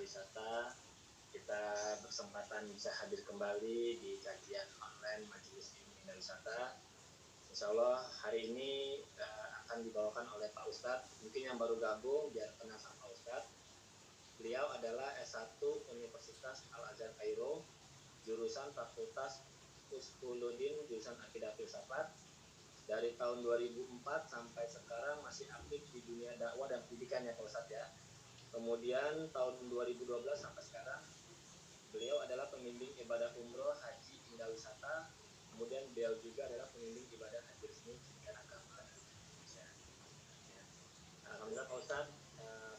Wisata. Kita berkesempatan bisa hadir kembali di kajian online Majelis Ilmu Indah Wisata. Insya Allah hari ini akan dibawakan oleh Pak Ustadz. Mungkin yang baru gabung biar kenal sama Pak Ustadz. Beliau adalah S1 Universitas Al-Azhar Kairo, jurusan Fakultas Usuluddin, jurusan Akidah Filsafat. Dari tahun 2004 sampai sekarang masih aktif di dunia dakwah dan pendidikan ya Pak Ustadz ya. Kemudian tahun 2012 sampai sekarang beliau adalah pembimbing ibadah umroh haji Indah Wisata. Kemudian beliau juga adalah pembimbing ibadah haji resmi Kementerian Agama Indonesia. Alhamdulillah Pak Ustadz,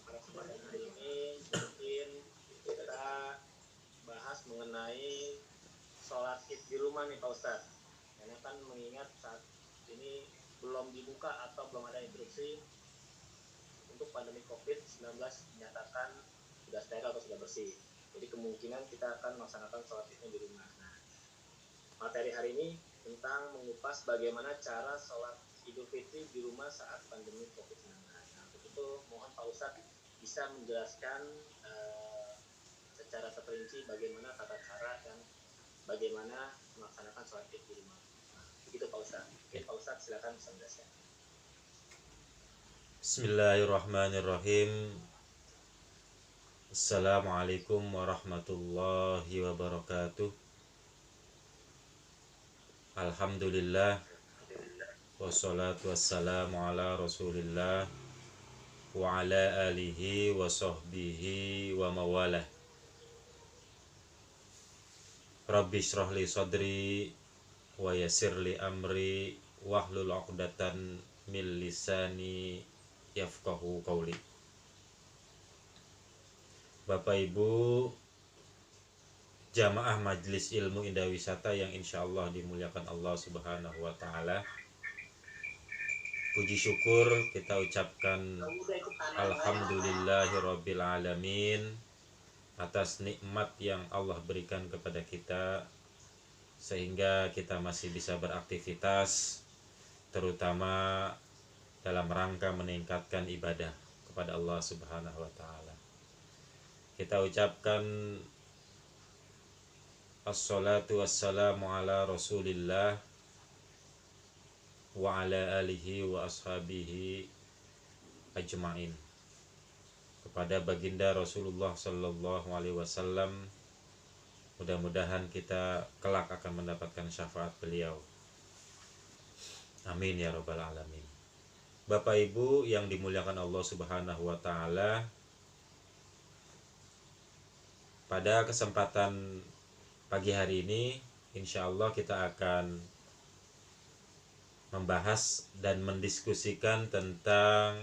pada kesempatan hari ini mungkin kita bahas mengenai sholat id di rumah nih Pak Ustadz. Karena kan mengingat saat ini belum dibuka atau belum ada instruksi untuk pandemi COVID-19 dinyatakan sudah steril atau sudah bersih. Jadi kemungkinan kita akan melaksanakan sholat idnya di rumah. Nah, materi hari ini tentang mengupas bagaimana cara sholat Idul Fitri di rumah saat pandemi COVID-19. Nah, untuk itu mohon Pak Ustadz bisa menjelaskan secara terperinci bagaimana tata cara dan bagaimana melaksanakan sholat id di rumah. Begitu Pak Ustadz. Oke, Pak Ustadz silakan menjelaskan. Bismillahirrahmanirrahim. Assalamualaikum warahmatullahi wabarakatuh. Alhamdulillah, wassalatu wassalamu ala rasulillah wa ala alihi wa sahbihi wa mawalah. Rabbi shrah li sadri wa yassir li amri wahlul 'uqdatan min lisani yafqahu qauli. Bapak Ibu jamaah Majelis Ilmu Indah Wisata yang insya Allah dimuliakan Allah Subhanahu wa Ta'ala, puji syukur kita ucapkan alhamdulillahirabbil alamin atas nikmat yang Allah berikan kepada kita sehingga kita masih bisa beraktivitas, terutama dalam rangka meningkatkan ibadah kepada Allah Subhanahu wa Ta'ala. Kita ucapkan assalatu wassalamu ala rasulillah wa ala alihi wa ashabihi ajma'in, kepada baginda Rasulullah sallallahu alaihi wasallam. Mudah-mudahan kita kelak akan mendapatkan syafaat beliau. Amin ya rabbal alamin. Bapak Ibu yang dimuliakan Allah Subhanahu wa Ta'ala, pada kesempatan pagi hari ini insya Allah kita akan membahas dan mendiskusikan tentang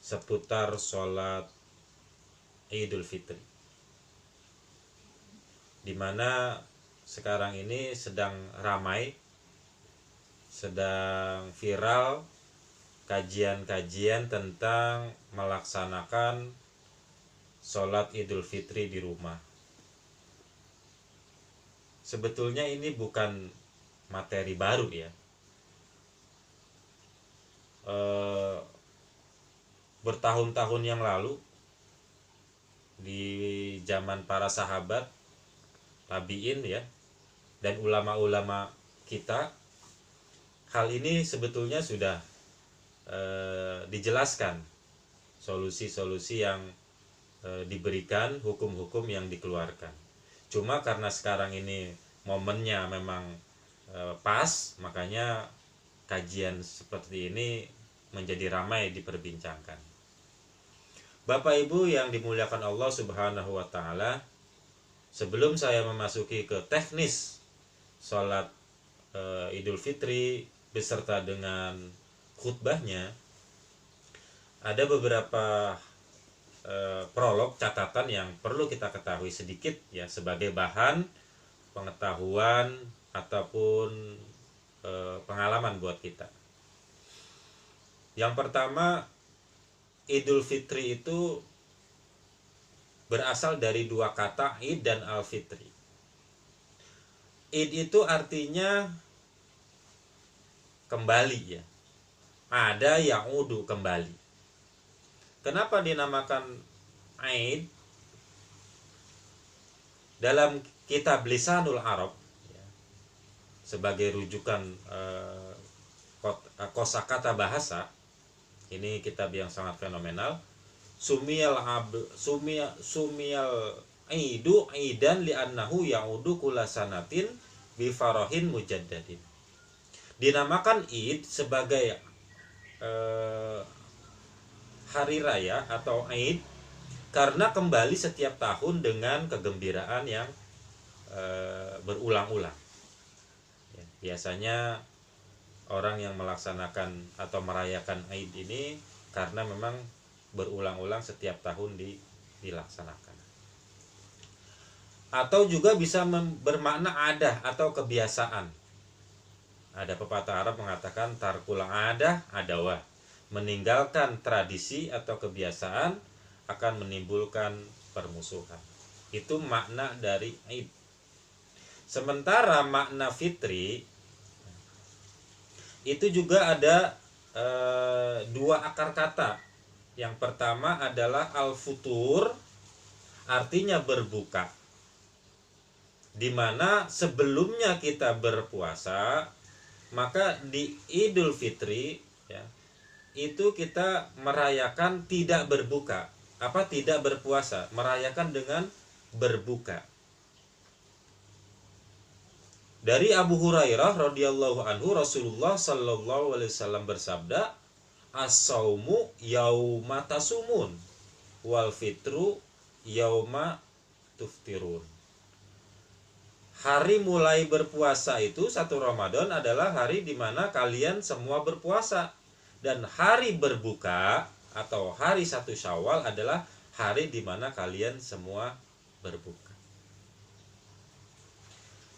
seputar sholat Idul Fitri, di mana sekarang ini sedang ramai, sedang viral kajian-kajian tentang melaksanakan sholat Idul Fitri di rumah. Sebetulnya ini bukan materi baru ya. Bertahun-tahun yang lalu di zaman para sahabat, tabi'in ya, dan ulama-ulama kita, hal ini sebetulnya sudah dijelaskan solusi-solusi yang diberikan, hukum-hukum yang dikeluarkan. Cuma karena sekarang ini momennya memang pas, makanya kajian seperti ini menjadi ramai diperbincangkan. Bapak Ibu yang dimuliakan Allah Subhanahu wa Ta'ala, sebelum saya memasuki ke teknis sholat Idul Fitri beserta dengan khutbahnya, ada beberapa prolog, catatan yang perlu kita ketahui sedikit ya, sebagai bahan pengetahuan ataupun pengalaman buat kita. Yang pertama, Idul Fitri itu berasal dari dua kata, Id dan Al-Fitri. Id itu artinya kembali ya. Ada yang udu, kembali. Kenapa dinamakan Aid? dalam kitab Lisanul Arab ya, sebagai rujukan kosakata bahasa, ini kitab yang sangat fenomenal. Sumiyal aidu aidan li'annahu ya'udu kula sanatin bi farahin mujaddadin. Dinamakan Id sebagai hari raya atau Id karena kembali setiap tahun dengan kegembiraan yang berulang-ulang. Ya, biasanya orang yang melaksanakan atau merayakan Id ini karena memang berulang-ulang setiap tahun dilaksanakan. Atau juga bisa bermakna adah atau kebiasaan. Ada pepatah Arab mengatakan tarkul adah adawah, meninggalkan tradisi atau kebiasaan akan menimbulkan permusuhan. Itu makna dari Id. Sementara makna fitri itu juga ada dua akar kata. Yang pertama adalah al-futur, artinya berbuka, di mana sebelumnya kita berpuasa, maka di Idul Fitri ya, itu kita merayakan tidak berbuka, tidak berpuasa, merayakan dengan berbuka. Dari Abu Hurairah radhiyallahu anhu, Rasulullah sallallahu alaihi wasallam bersabda, as-saumu yauma tasumun wal fitru yauma tuftirun. Hari mulai berpuasa itu 1 Ramadan adalah hari di mana kalian semua berpuasa, dan hari berbuka atau hari 1 Syawal adalah hari di mana kalian semua berbuka.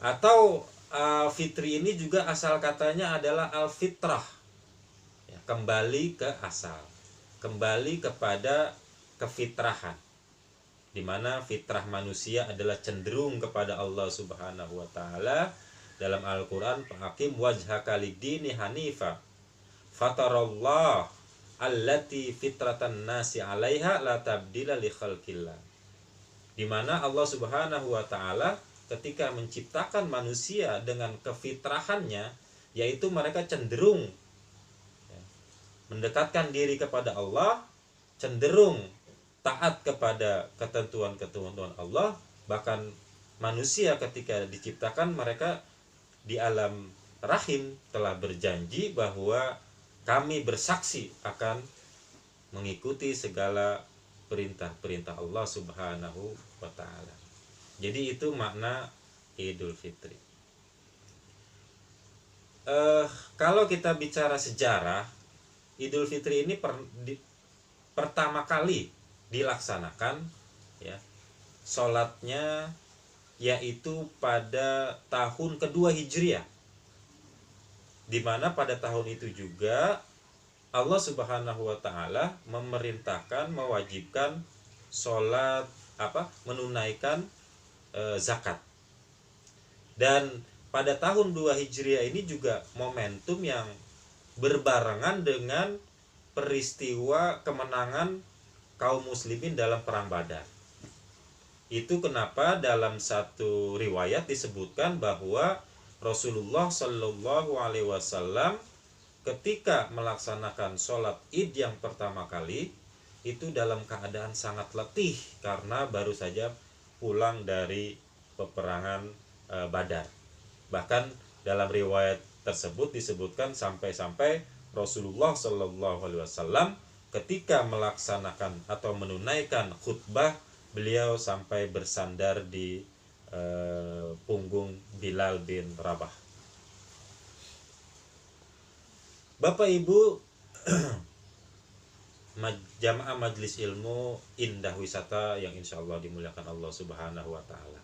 Atau fitri ini juga asal katanya adalah al-fitrah, ya, kembali ke asal, kembali kepada kefitrahan, di mana fitrah manusia adalah cenderung kepada Allah Subhanahu wa taala. Dalam Al-Qur'an, faqim wajhaka lid-dini hanifa fatarallah allati fitratan nasi 'alaiha la tabdila li khalqillah. Di mana Allah Subhanahu wa taala ketika menciptakan manusia dengan kefitrahannya, yaitu mereka cenderung mendekatkan diri kepada Allah, cenderung taat kepada ketentuan-ketentuan Allah. Bahkan manusia ketika diciptakan, mereka di alam rahim telah berjanji bahwa kami bersaksi akan mengikuti segala perintah-perintah Allah Subhanahu wa taala. Jadi itu makna Idul Fitri. Kalau kita bicara sejarah, Idul Fitri ini pertama kali dilaksanakan ya, sholatnya yaitu pada tahun kedua Hijriah, di mana pada tahun itu juga Allah Subhanahu wa taala memerintahkan, mewajibkan sholat menunaikan zakat. Dan pada tahun 2 Hijriah ini juga momentum yang berbarengan dengan peristiwa kemenangan kaum muslimin dalam perang Badar. Itu kenapa dalam satu riwayat disebutkan bahwa Rasulullah Shallallahu alaihi wasallam ketika melaksanakan sholat Id yang pertama kali itu dalam keadaan sangat letih karena baru saja pulang dari peperangan Badar. Bahkan dalam riwayat tersebut disebutkan sampai-sampai Rasulullah Shallallahu alaihi wasallam ketika melaksanakan atau menunaikan khutbah, beliau sampai bersandar di punggung Bilal bin Rabah. Bapak Ibu jamaah Majelis Ilmu Indah Wisata yang insya Allah dimuliakan Allah Subhanahu wa taala.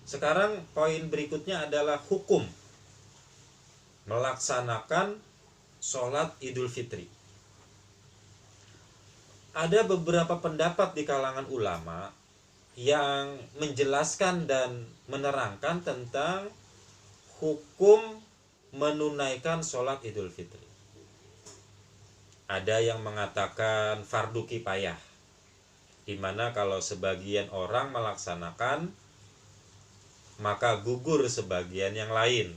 Sekarang poin berikutnya adalah hukum melaksanakan sholat Idul Fitri. Ada beberapa pendapat di kalangan ulama yang menjelaskan dan menerangkan tentang hukum menunaikan sholat Idul Fitri. Ada yang mengatakan fardu kifayah, di mana kalau sebagian orang melaksanakan maka gugur sebagian yang lain.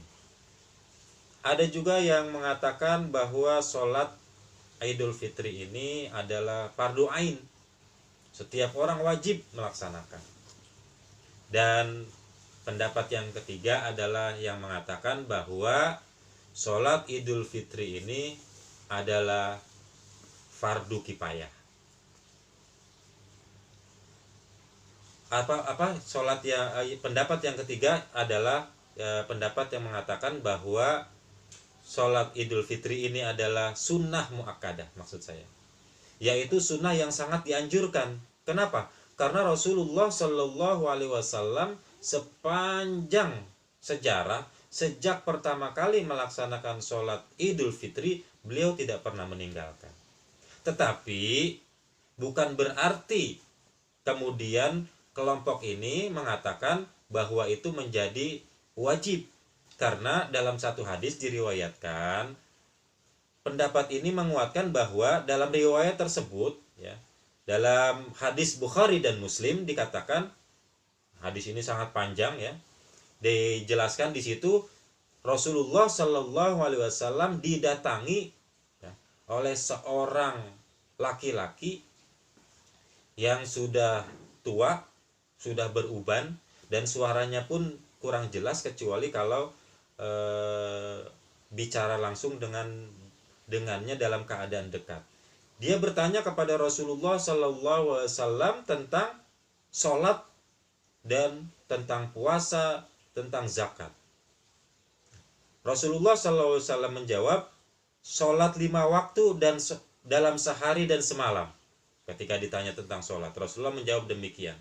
Ada juga yang mengatakan bahwa sholat Idul Fitri ini adalah fardu ain. Setiap orang wajib melaksanakan. Dan pendapat yang ketiga adalah yang mengatakan bahwa sholat Idul Fitri ini adalah fardu kifayah. Pendapat yang ketiga adalah pendapat yang mengatakan bahwa sholat Idul Fitri ini adalah sunnah muakkadah, maksud saya, yaitu sunnah yang sangat dianjurkan. Kenapa? Karena Rasulullah Shallallahu Alaihi Wasallam sepanjang sejarah, sejak pertama kali melaksanakan sholat Idul Fitri, beliau tidak pernah meninggalkan. Tetapi bukan berarti kemudian kelompok ini mengatakan bahwa itu menjadi wajib, karena dalam satu hadis diriwayatkan, pendapat ini menguatkan bahwa dalam riwayat tersebut, ya, dalam hadis Bukhari dan Muslim dikatakan, hadis ini sangat panjang, ya, dijelaskan di situ Rasulullah Shallallahu Alaihi Wasallam didatangi, ya, oleh seorang laki-laki yang sudah tua, sudah beruban, dan suaranya pun kurang jelas kecuali kalau bicara langsung dengannya dalam keadaan dekat. Dia bertanya kepada Rasulullah Sallallahu Alaihi Wasallam tentang sholat dan tentang puasa, tentang zakat. Rasulullah Sallallahu Alaihi Wasallam menjawab, sholat 5 waktu dan dalam sehari dan semalam. Ketika ditanya tentang sholat, Rasulullah menjawab demikian.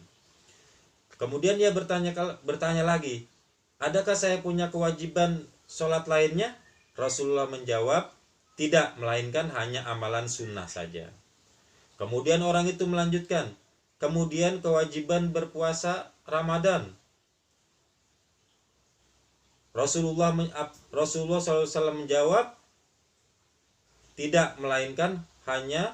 Kemudian dia bertanya lagi, adakah saya punya kewajiban sholat lainnya? Rasulullah menjawab, tidak, melainkan hanya amalan sunnah saja. Kemudian orang itu melanjutkan, kemudian kewajiban berpuasa Ramadan. Rasulullah SAW menjawab, tidak, melainkan hanya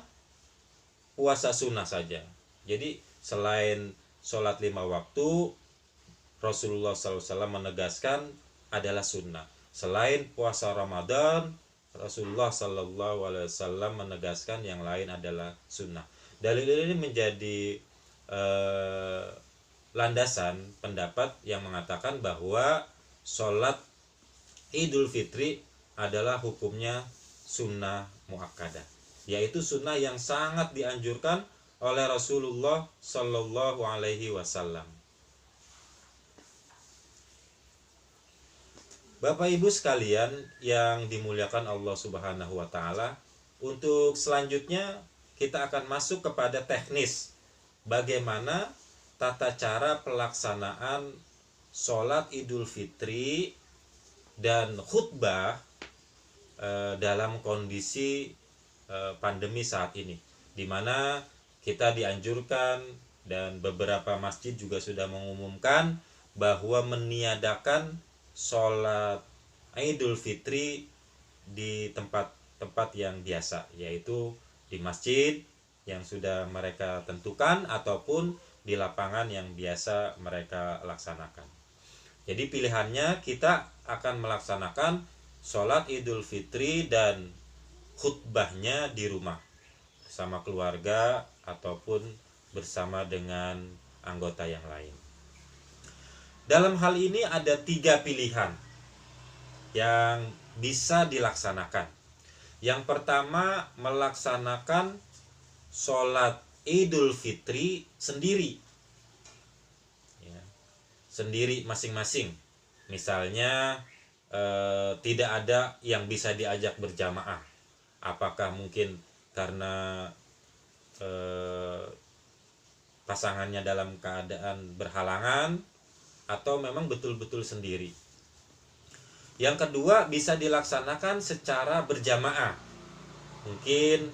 puasa sunnah saja. Jadi selain sholat 5 waktu, Rasulullah SAW menegaskan adalah sunnah. Selain puasa Ramadan, Rasulullah SAW menegaskan yang lain adalah sunnah. Dalil ini menjadi landasan pendapat yang mengatakan bahwa sholat Idul Fitri adalah hukumnya sunnah muakkadah, yaitu sunnah yang sangat dianjurkan oleh Rasulullah Shallallahu Alaihi Wasallam. Bapak Ibu sekalian yang dimuliakan Allah Subhanahu Wa Taala, untuk selanjutnya kita akan masuk kepada teknis bagaimana tata cara pelaksanaan sholat Idul Fitri dan khutbah dalam kondisi pandemi saat ini, di mana kita dianjurkan dan beberapa masjid juga sudah mengumumkan bahwa meniadakan sholat Idul Fitri di tempat-tempat yang biasa, yaitu di masjid yang sudah mereka tentukan ataupun di lapangan yang biasa mereka laksanakan. Jadi pilihannya kita akan melaksanakan sholat Idul Fitri dan khutbahnya di rumah bersama keluarga ataupun bersama dengan anggota yang lain. Dalam hal ini ada 3 pilihan yang bisa dilaksanakan. Yang pertama, melaksanakan sholat Idul Fitri sendiri, ya, sendiri masing-masing. Misalnya tidak ada yang bisa diajak berjamaah. Apakah mungkin karena pasangannya dalam keadaan berhalangan, atau memang betul-betul sendiri. Yang kedua, bisa dilaksanakan secara berjamaah. Mungkin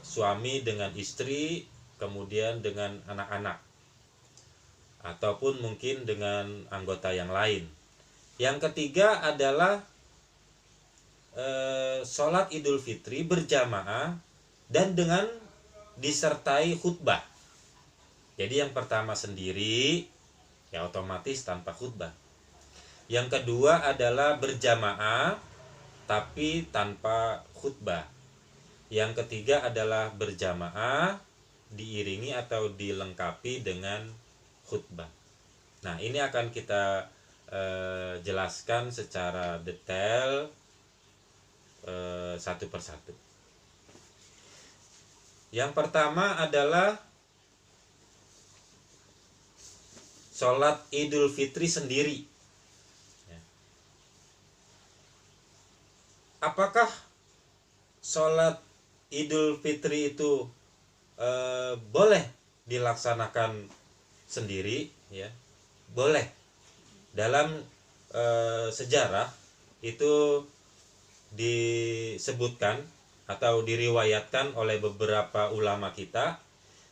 suami dengan istri, kemudian dengan anak-anak, ataupun mungkin dengan anggota yang lain. Yang ketiga adalah sholat Idul Fitri berjamaah dan dengan disertai khutbah. Jadi yang pertama sendiri, ya otomatis tanpa khutbah. Yang kedua adalah berjamaah tapi tanpa khutbah. Yang ketiga adalah berjamaah diiringi atau dilengkapi dengan khutbah. Nah, ini akan kita jelaskan secara detail satu persatu. Yang pertama adalah sholat Idul Fitri sendiri. Apakah sholat Idul Fitri itu boleh dilaksanakan sendiri? Ya, boleh. Dalam sejarah itu disebutkan atau diriwayatkan oleh beberapa ulama kita,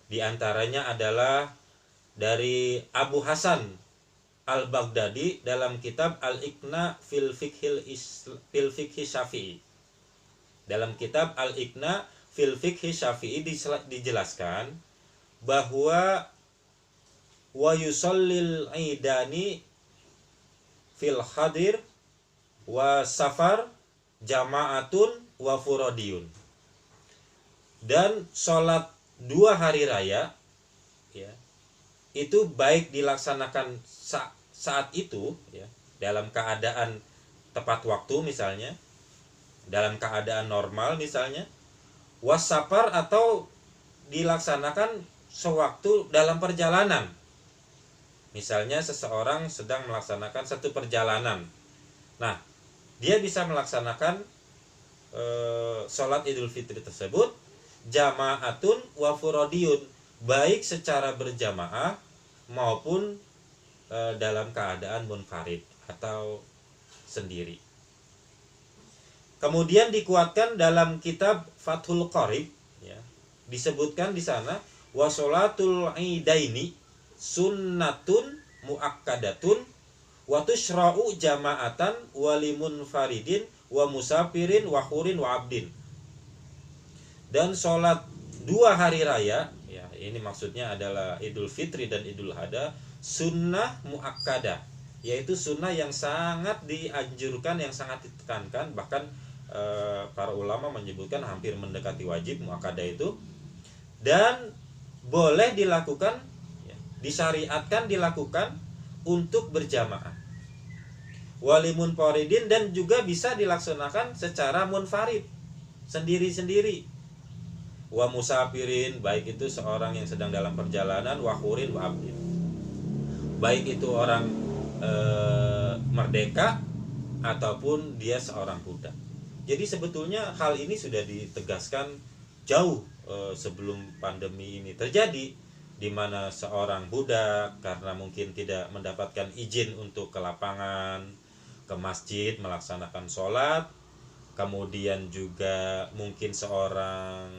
di antaranya adalah dari Abu Hasan Al-Baghdadi dalam kitab Al-Iqna fil Fiqhi Syafi'i. Dalam kitab Al-Iqna fil Fiqhi Syafi'i dijelaskan bahwa wa yusallil idani fil hadir wa safar jama'atun wa furadiyun. Dan sholat 2 hari raya ya, itu baik dilaksanakan saat itu ya, dalam keadaan tepat waktu misalnya, dalam keadaan normal misalnya, wasafar atau dilaksanakan sewaktu dalam perjalanan. Misalnya seseorang sedang melaksanakan satu perjalanan. Nah, dia bisa melaksanakan sholat Idul Fitri tersebut jama'atun wa furadiyun, baik secara berjamaah maupun dalam keadaan munfarid atau sendiri. Kemudian dikuatkan dalam kitab Fathul Qorib ya, disebutkan di sana wa sholatul idaini sunnatun muakkadatun wa tushra'u jama'atan wa limunfaridin wa musafirin wa hurin wa abdin. Dan sholat 2 hari raya ya, ini maksudnya adalah Idul Fitri dan Idul Adha, sunnah muakkadah, yaitu sunnah yang sangat dianjurkan, yang sangat ditekankan, bahkan para ulama menyebutkan hampir mendekati wajib muakkadah itu, dan boleh dilakukan, disyariatkan dilakukan untuk berjamaah. Walimun faridin, dan juga bisa dilaksanakan secara munfarid, sendiri-sendiri. Wa musafirin, baik itu seorang yang sedang dalam perjalanan, wa hurin wa abdin, baik itu orang merdeka ataupun dia seorang budak. Jadi sebetulnya hal ini sudah ditegaskan jauh sebelum pandemi ini terjadi, di mana seorang budak karena mungkin tidak mendapatkan izin untuk ke lapangan, ke masjid melaksanakan sholat, kemudian juga mungkin seorang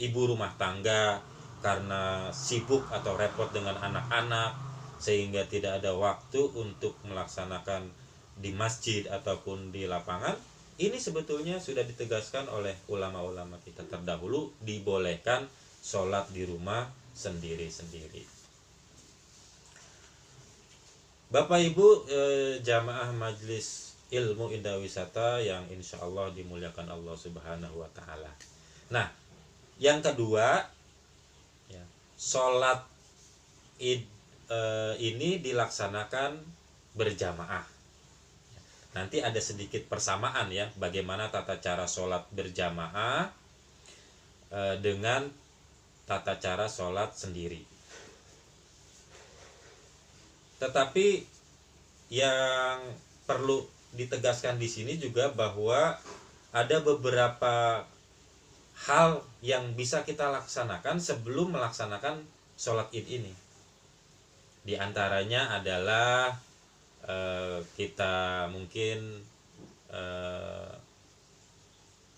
ibu rumah tangga karena sibuk atau repot dengan anak-anak sehingga tidak ada waktu untuk melaksanakan di masjid ataupun di lapangan. Ini sebetulnya sudah ditegaskan oleh ulama-ulama kita terdahulu, dibolehkan sholat di rumah sendiri-sendiri. Bapak Ibu jamaah Majelis Ilmu Indah Wisata yang insya Allah dimuliakan Allah Subhanahu wa Ta'ala. Nah, yang kedua ya, sholat id ini dilaksanakan berjamaah. Nanti ada sedikit persamaan ya, bagaimana tata cara sholat berjamaah dengan tata cara sholat sendiri. Tetapi yang perlu ditegaskan di sini juga bahwa ada beberapa hal yang bisa kita laksanakan sebelum melaksanakan sholat id ini. Di antaranya adalah kita mungkin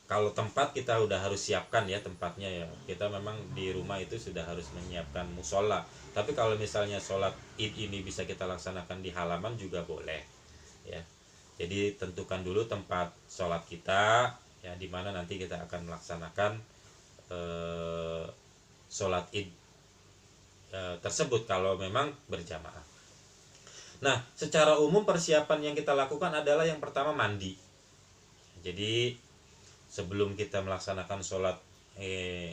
kalau tempat kita udah harus siapkan ya tempatnya ya. Kita memang di rumah itu sudah harus menyiapkan musola. Tapi kalau misalnya sholat id ini bisa kita laksanakan di halaman juga boleh ya. Jadi tentukan dulu tempat sholat kita ya, di mana nanti kita akan melaksanakan sholat id tersebut kalau memang berjamaah. Nah, secara umum persiapan yang kita lakukan adalah yang pertama mandi. Jadi sebelum kita melaksanakan sholat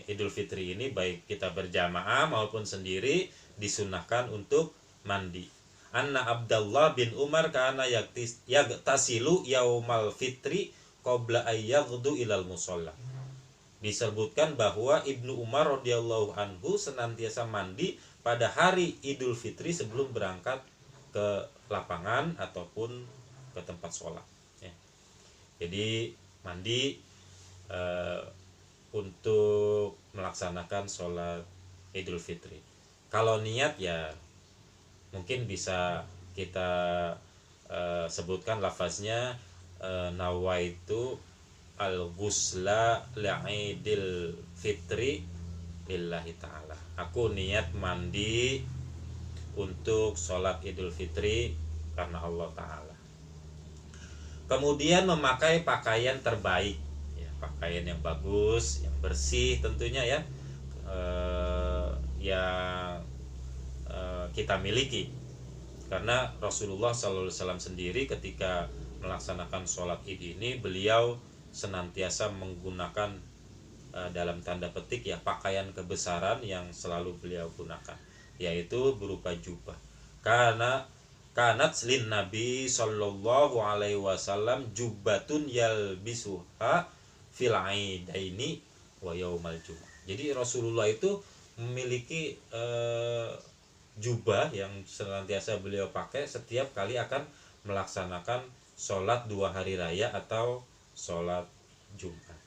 Idul Fitri ini, baik kita berjamaah maupun sendiri, disunahkan untuk mandi. Anna Abdullah bin Umar kana yagtasilu yaumal fitri qabla ayyaghdu ilal musalla. Disebutkan bahwa Ibnu Umar radhiyallahu anhu senantiasa mandi pada hari Idul Fitri sebelum berangkat ke lapangan ataupun ke tempat sholat. Ya. Jadi mandi untuk melaksanakan sholat Idul Fitri. Kalau niat ya mungkin bisa kita sebutkan lafaznya nawaitu al-ghusla li'idil fitri lillahi ta'ala. Aku niat mandi untuk sholat Idul Fitri karena Allah Ta'ala. Kemudian memakai pakaian terbaik, ya, pakaian yang bagus, yang bersih tentunya ya, yang kita miliki. Karena Rasulullah SAW sendiri ketika melaksanakan sholat Id ini, beliau senantiasa menggunakan dalam tanda petik ya pakaian kebesaran yang selalu beliau gunakan, yaitu berupa jubah. Karena kanat lin Nabi sallallahu alaihi wasallam jubbatun yalbisuha fil aidaini wa yaumal jumu'ah. Jadi Rasulullah itu memiliki jubah yang senantiasa beliau pakai setiap kali akan melaksanakan sholat 2 hari raya atau sholat Jumat.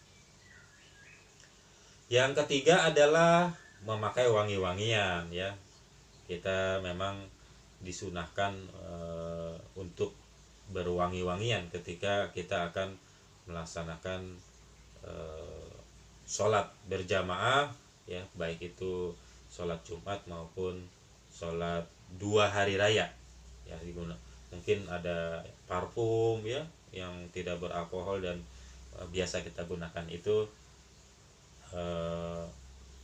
Yang ketiga adalah memakai wangi-wangian ya. Kita memang disunahkan untuk berwangi-wangian ketika kita akan melaksanakan sholat berjamaah ya, baik itu sholat Jumat maupun sholat 2 hari raya ya. Mungkin ada parfum ya yang tidak beralkohol dan biasa kita gunakan, itu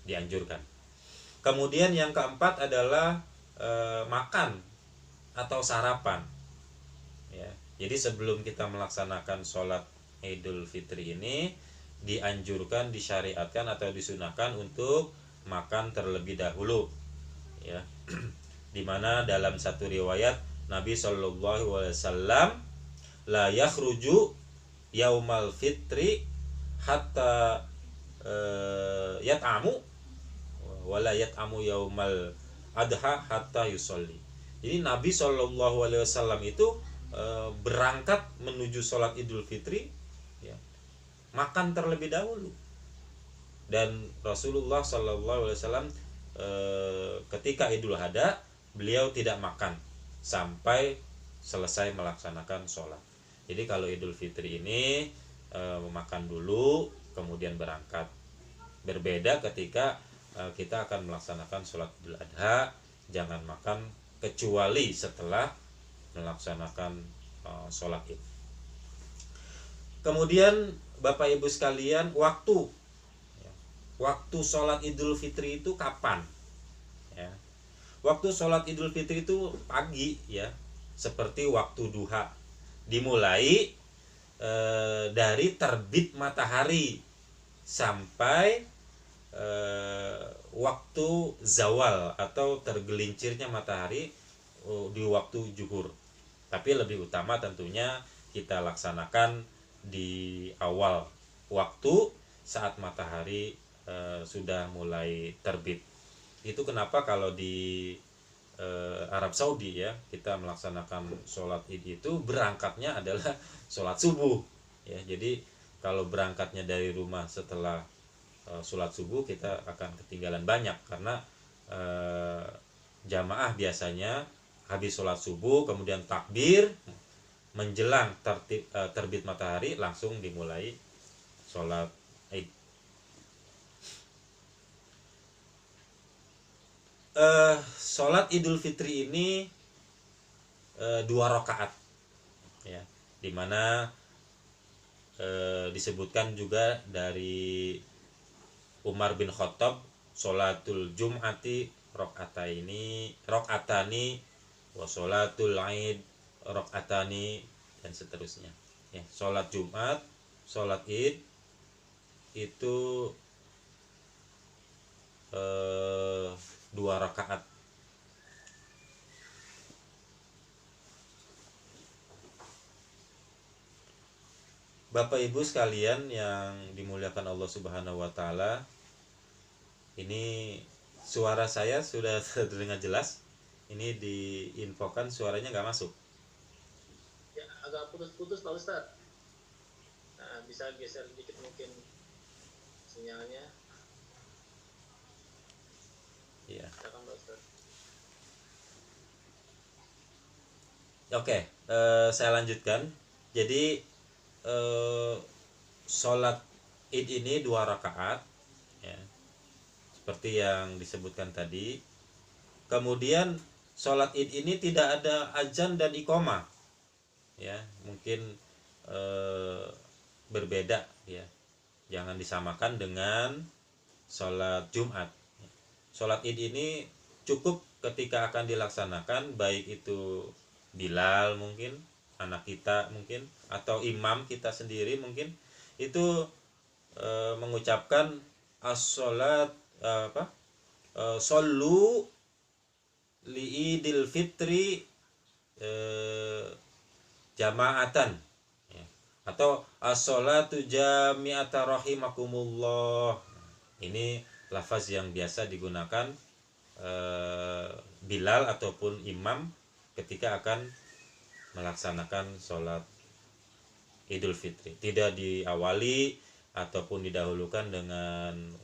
dianjurkan. Kemudian yang keempat adalah makan atau sarapan ya. Jadi sebelum kita melaksanakan sholat Idul Fitri ini dianjurkan, disyariatkan atau disunahkan untuk makan terlebih dahulu ya. Dimana dalam satu riwayat Nabi Shallallahu Alaihi Wasallam la yakhruju yaumal fitri hatta yat'amu wala yat'amu yaumal adha hatta yusolli. Jadi Nabi Shallallahu Alaihi Wasallam itu berangkat menuju sholat Idul Fitri ya, makan terlebih dahulu, dan Rasulullah Shallallahu Alaihi Wasallam ketika Idul Adha beliau tidak makan sampai selesai melaksanakan sholat. Jadi kalau Idul Fitri ini makan dulu kemudian berangkat. Berbeda ketika kita akan melaksanakan sholat Idul Adha, jangan makan kecuali setelah melaksanakan sholat Id. Kemudian Bapak Ibu sekalian, waktu sholat Idul Fitri itu kapan? Ya. Waktu sholat Idul Fitri itu pagi ya, seperti waktu duha. Dimulai dari terbit matahari sampai waktu zawal atau tergelincirnya matahari di waktu zuhur. Tapi lebih utama tentunya kita laksanakan di awal waktu saat matahari sudah mulai terbit. Itu kenapa kalau di Arab Saudi ya, kita melaksanakan sholat Id itu berangkatnya adalah sholat subuh ya. Jadi kalau berangkatnya dari rumah setelah sholat subuh, kita akan ketinggalan banyak karena jamaah biasanya habis sholat subuh kemudian takbir, menjelang terbit matahari langsung dimulai sholat Id. Sholat Idul Fitri ini 2 rakaat ya, dimana disebutkan juga dari Umar bin Khattab, sholatul Jum'ati rakaatani wa sholatul id rakaatani, dan seterusnya. Ya, sholat Jumat, sholat Id itu 2 rakaat. Bapak Ibu sekalian yang dimuliakan Allah Subhanahu wa taala, ini suara saya sudah terdengar jelas. Ini diinfokan suaranya nggak masuk. Ya, agak putus-putus Pak Ustadz. Nah, bisa geser dikit mungkin sinyalnya. Iya. Silakan Pak Ustadz. Oke, saya lanjutkan. Jadi sholat Id ini 2 rakaat, ya, seperti yang disebutkan tadi. Kemudian sholat Id ini tidak ada azan dan iqomah, ya, mungkin berbeda, ya, jangan disamakan dengan sholat Jumat. Sholat Id ini cukup ketika akan dilaksanakan, baik itu Bilal mungkin, anak kita mungkin, atau imam kita sendiri mungkin, itu mengucapkan as-sholat shollu li'idil fitri jamaatan, ya, atau as-sholatu jami'ata rahimakumullah. Ini lafaz yang biasa digunakan Bilal ataupun imam ketika akan melaksanakan sholat Idul Fitri. Tidak diawali ataupun didahulukan dengan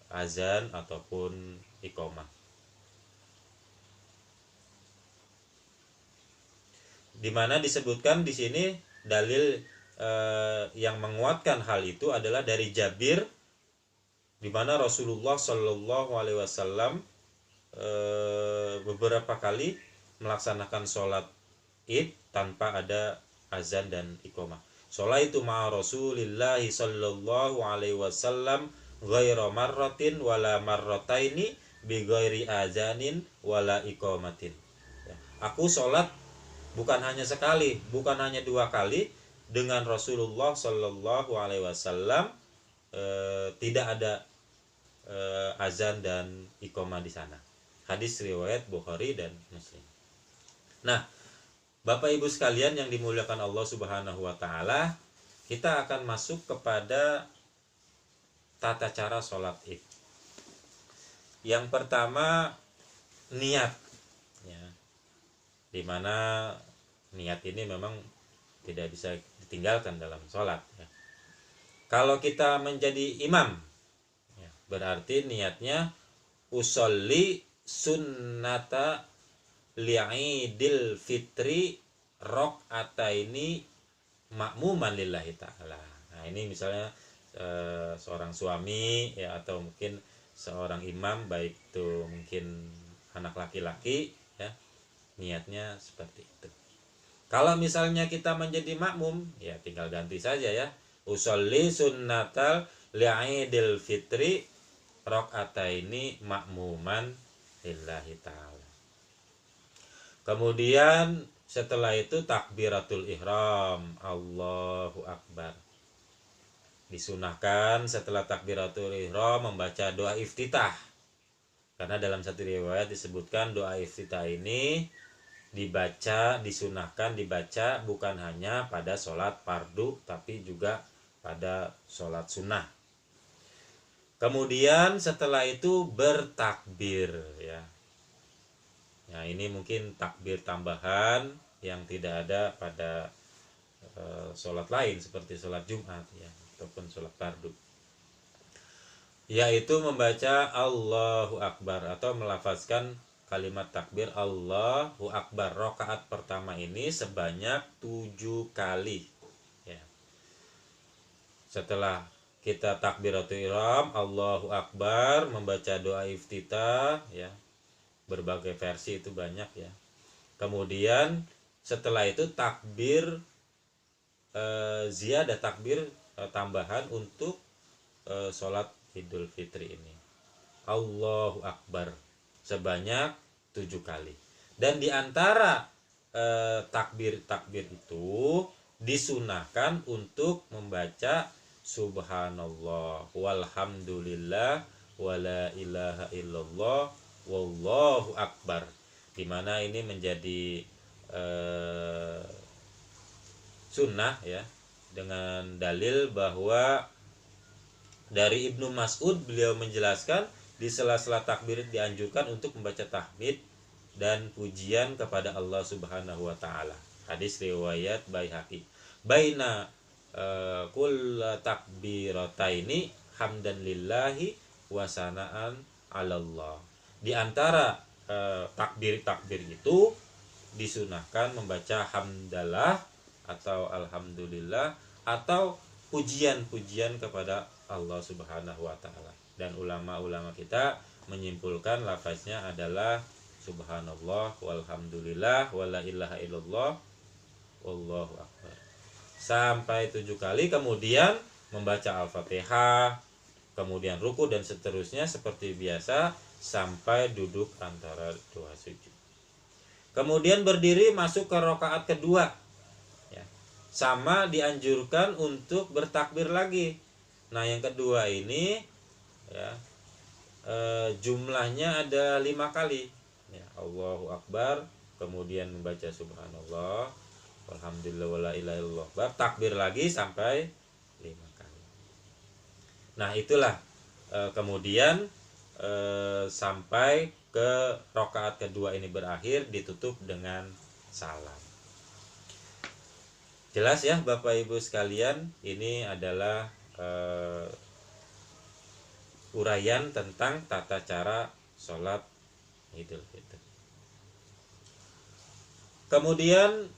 azan ataupun iqomah. Dimana disebutkan di sini dalil yang menguatkan hal itu adalah dari Jabir, di mana Rasulullah Shallallahu Alaihi Wasallam beberapa kali melaksanakan sholat Id tanpa ada azan dan iqomah. Sholaitu ma'a Rasulillahi sallallahu alaihi wasallam ghaira marratin wala marrataini bi ghairi azanin wala iqomatin. Ya, aku sholat bukan hanya sekali, bukan hanya 2 kali dengan Rasulullah sallallahu alaihi wasallam, tidak ada azan dan iqomah di sana. Hadis riwayat Bukhari dan Muslim. Nah, Bapak Ibu sekalian yang dimuliakan Allah Subhanahu wa taala, kita akan masuk kepada tata cara sholat Id. Yang pertama, niat, ya. Dimana niat ini memang tidak bisa ditinggalkan dalam sholat, ya. Kalau kita menjadi imam, ya, berarti niatnya usolli sunnata li'idil fitri rakaataini makmuman lillahi ta'ala. Nah, ini misalnya seorang suami, ya, atau mungkin seorang imam, baik itu mungkin anak laki-laki, ya, niatnya seperti itu. Kalau misalnya kita menjadi makmum, ya tinggal ganti saja, ya, usolli sunnatal li'idil fitri rakaataini makmuman lillahi ta'ala. Kemudian setelah itu takbiratul ihram, Allahu Akbar. Disunahkan setelah takbiratul ihram membaca doa iftitah. Karena dalam satu riwayat disebutkan doa iftitah ini disunahkan dibaca bukan hanya pada sholat fardu, tapi juga pada sholat sunnah. Kemudian setelah itu bertakbir, ya. Nah, ini mungkin takbir tambahan yang tidak ada pada sholat lain seperti sholat Jumat, ya, ataupun sholat fardu, yaitu membaca Allahu Akbar atau melafazkan kalimat takbir Allahu Akbar. Rakaat pertama ini sebanyak 7 kali, ya. Setelah kita takbiratul ihram, Allahu Akbar, membaca doa iftitah, ya. Berbagai versi itu banyak, ya. Kemudian setelah itu takbir ziyadah, takbir tambahan untuk sholat Idul Fitri ini, Allahu Akbar. sebanyak 7 kali. Dan di antara takbir-takbir itu disunahkan untuk membaca subhanallah walhamdulillah wala ilaha illallah wallahu akbar, dimana ini menjadi sunnah ya, dengan dalil bahwa dari Ibnu Mas'ud beliau menjelaskan di sela-sela takbir dianjurkan untuk membaca tahmid dan pujian kepada Allah Subhanahu wa taala. Hadis riwayat Baihaqi. Baina kull takbirataini hamdan lillahi wa sana'an 'alallah. Di antara takbir-takbir itu disunahkan membaca hamdalah atau alhamdulillah atau pujian-pujian kepada Allah Subhanahu wa taala. Dan ulama-ulama kita menyimpulkan lafaznya adalah subhanallah walhamdulillah wala ilaha illallah wallahu akbar sampai 7 kali, kemudian membaca Al-Fatihah, kemudian ruku dan seterusnya seperti biasa sampai duduk antara dua sujud. Kemudian berdiri masuk ke rakaat kedua ya. Sama dianjurkan untuk bertakbir lagi. Nah, yang kedua ini ya, jumlahnya ada 5 kali ya, Allahu Akbar, kemudian membaca subhanallah walhamdulillah wala ilaha illallah, takbir lagi sampai 5 kali. Nah, itulah kemudian sampai ke rakaat kedua ini berakhir ditutup dengan salam. Jelas ya Bapak Ibu sekalian, ini adalah uraian tentang tata cara sholat Idul Fitri. Kemudian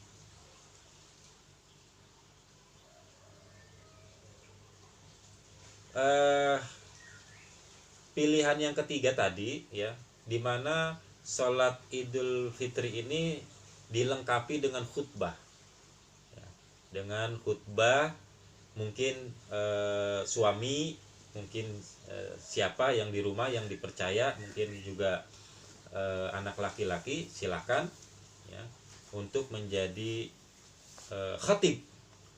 pilihan yang ketiga tadi ya, di mana sholat Idul Fitri ini dilengkapi dengan khutbah ya, dengan khutbah mungkin suami, mungkin siapa yang di rumah yang dipercaya, mungkin juga anak laki-laki, silakan ya untuk menjadi khatib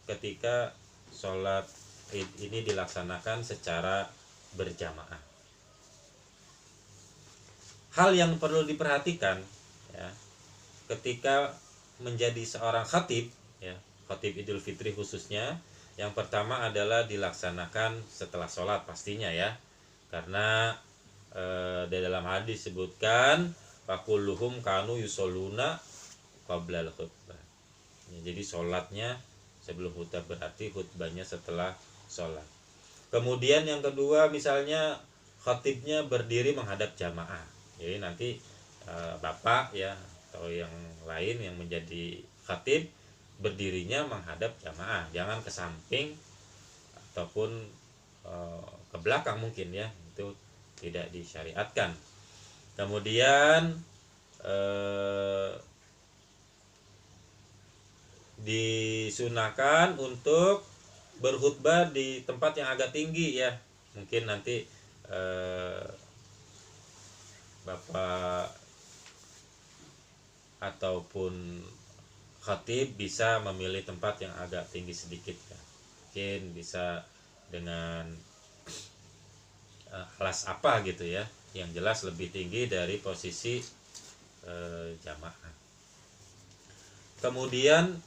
ketika sholat Id ini dilaksanakan secara berjamaah. Hal yang perlu diperhatikan ya, ketika menjadi seorang khatib ya, khatib Idul Fitri khususnya, yang pertama adalah dilaksanakan setelah sholat pastinya ya, karena di dalam hadis disebutkan fakulluhum kanu yusholuna qabla al-khutbah ya, jadi sholatnya sebelum khutbah, berarti khutbahnya setelah sholat. Kemudian yang kedua, misalnya khatibnya berdiri menghadap jamaah, jadi nanti bapak ya atau yang lain yang menjadi khatib berdirinya menghadap jamaah, jangan ke samping ataupun ke belakang mungkin ya, itu tidak disyariatkan. Kemudian disunahkan untuk berkhutbah di tempat yang agak tinggi ya, mungkin nanti bapak ataupun khatib bisa memilih tempat yang agak tinggi sedikit ya. Mungkin bisa dengan alas apa gitu ya, yang jelas lebih tinggi dari posisi jamaah. Kemudian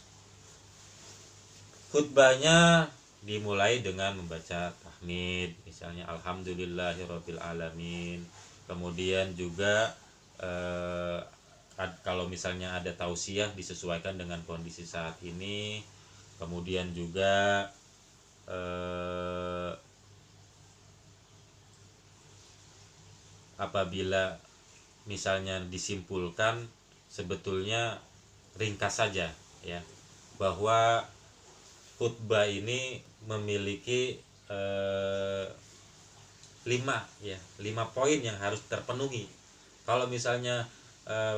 khutbahnya dimulai dengan membaca tahmid, misalnya alhamdulillahirabbil alamin. Kemudian juga kalau misalnya ada tausiah disesuaikan dengan kondisi saat ini. Kemudian juga apabila misalnya disimpulkan, sebetulnya ringkas saja ya, bahwa khutbah ini memiliki 5 poin yang harus terpenuhi. Kalau misalnya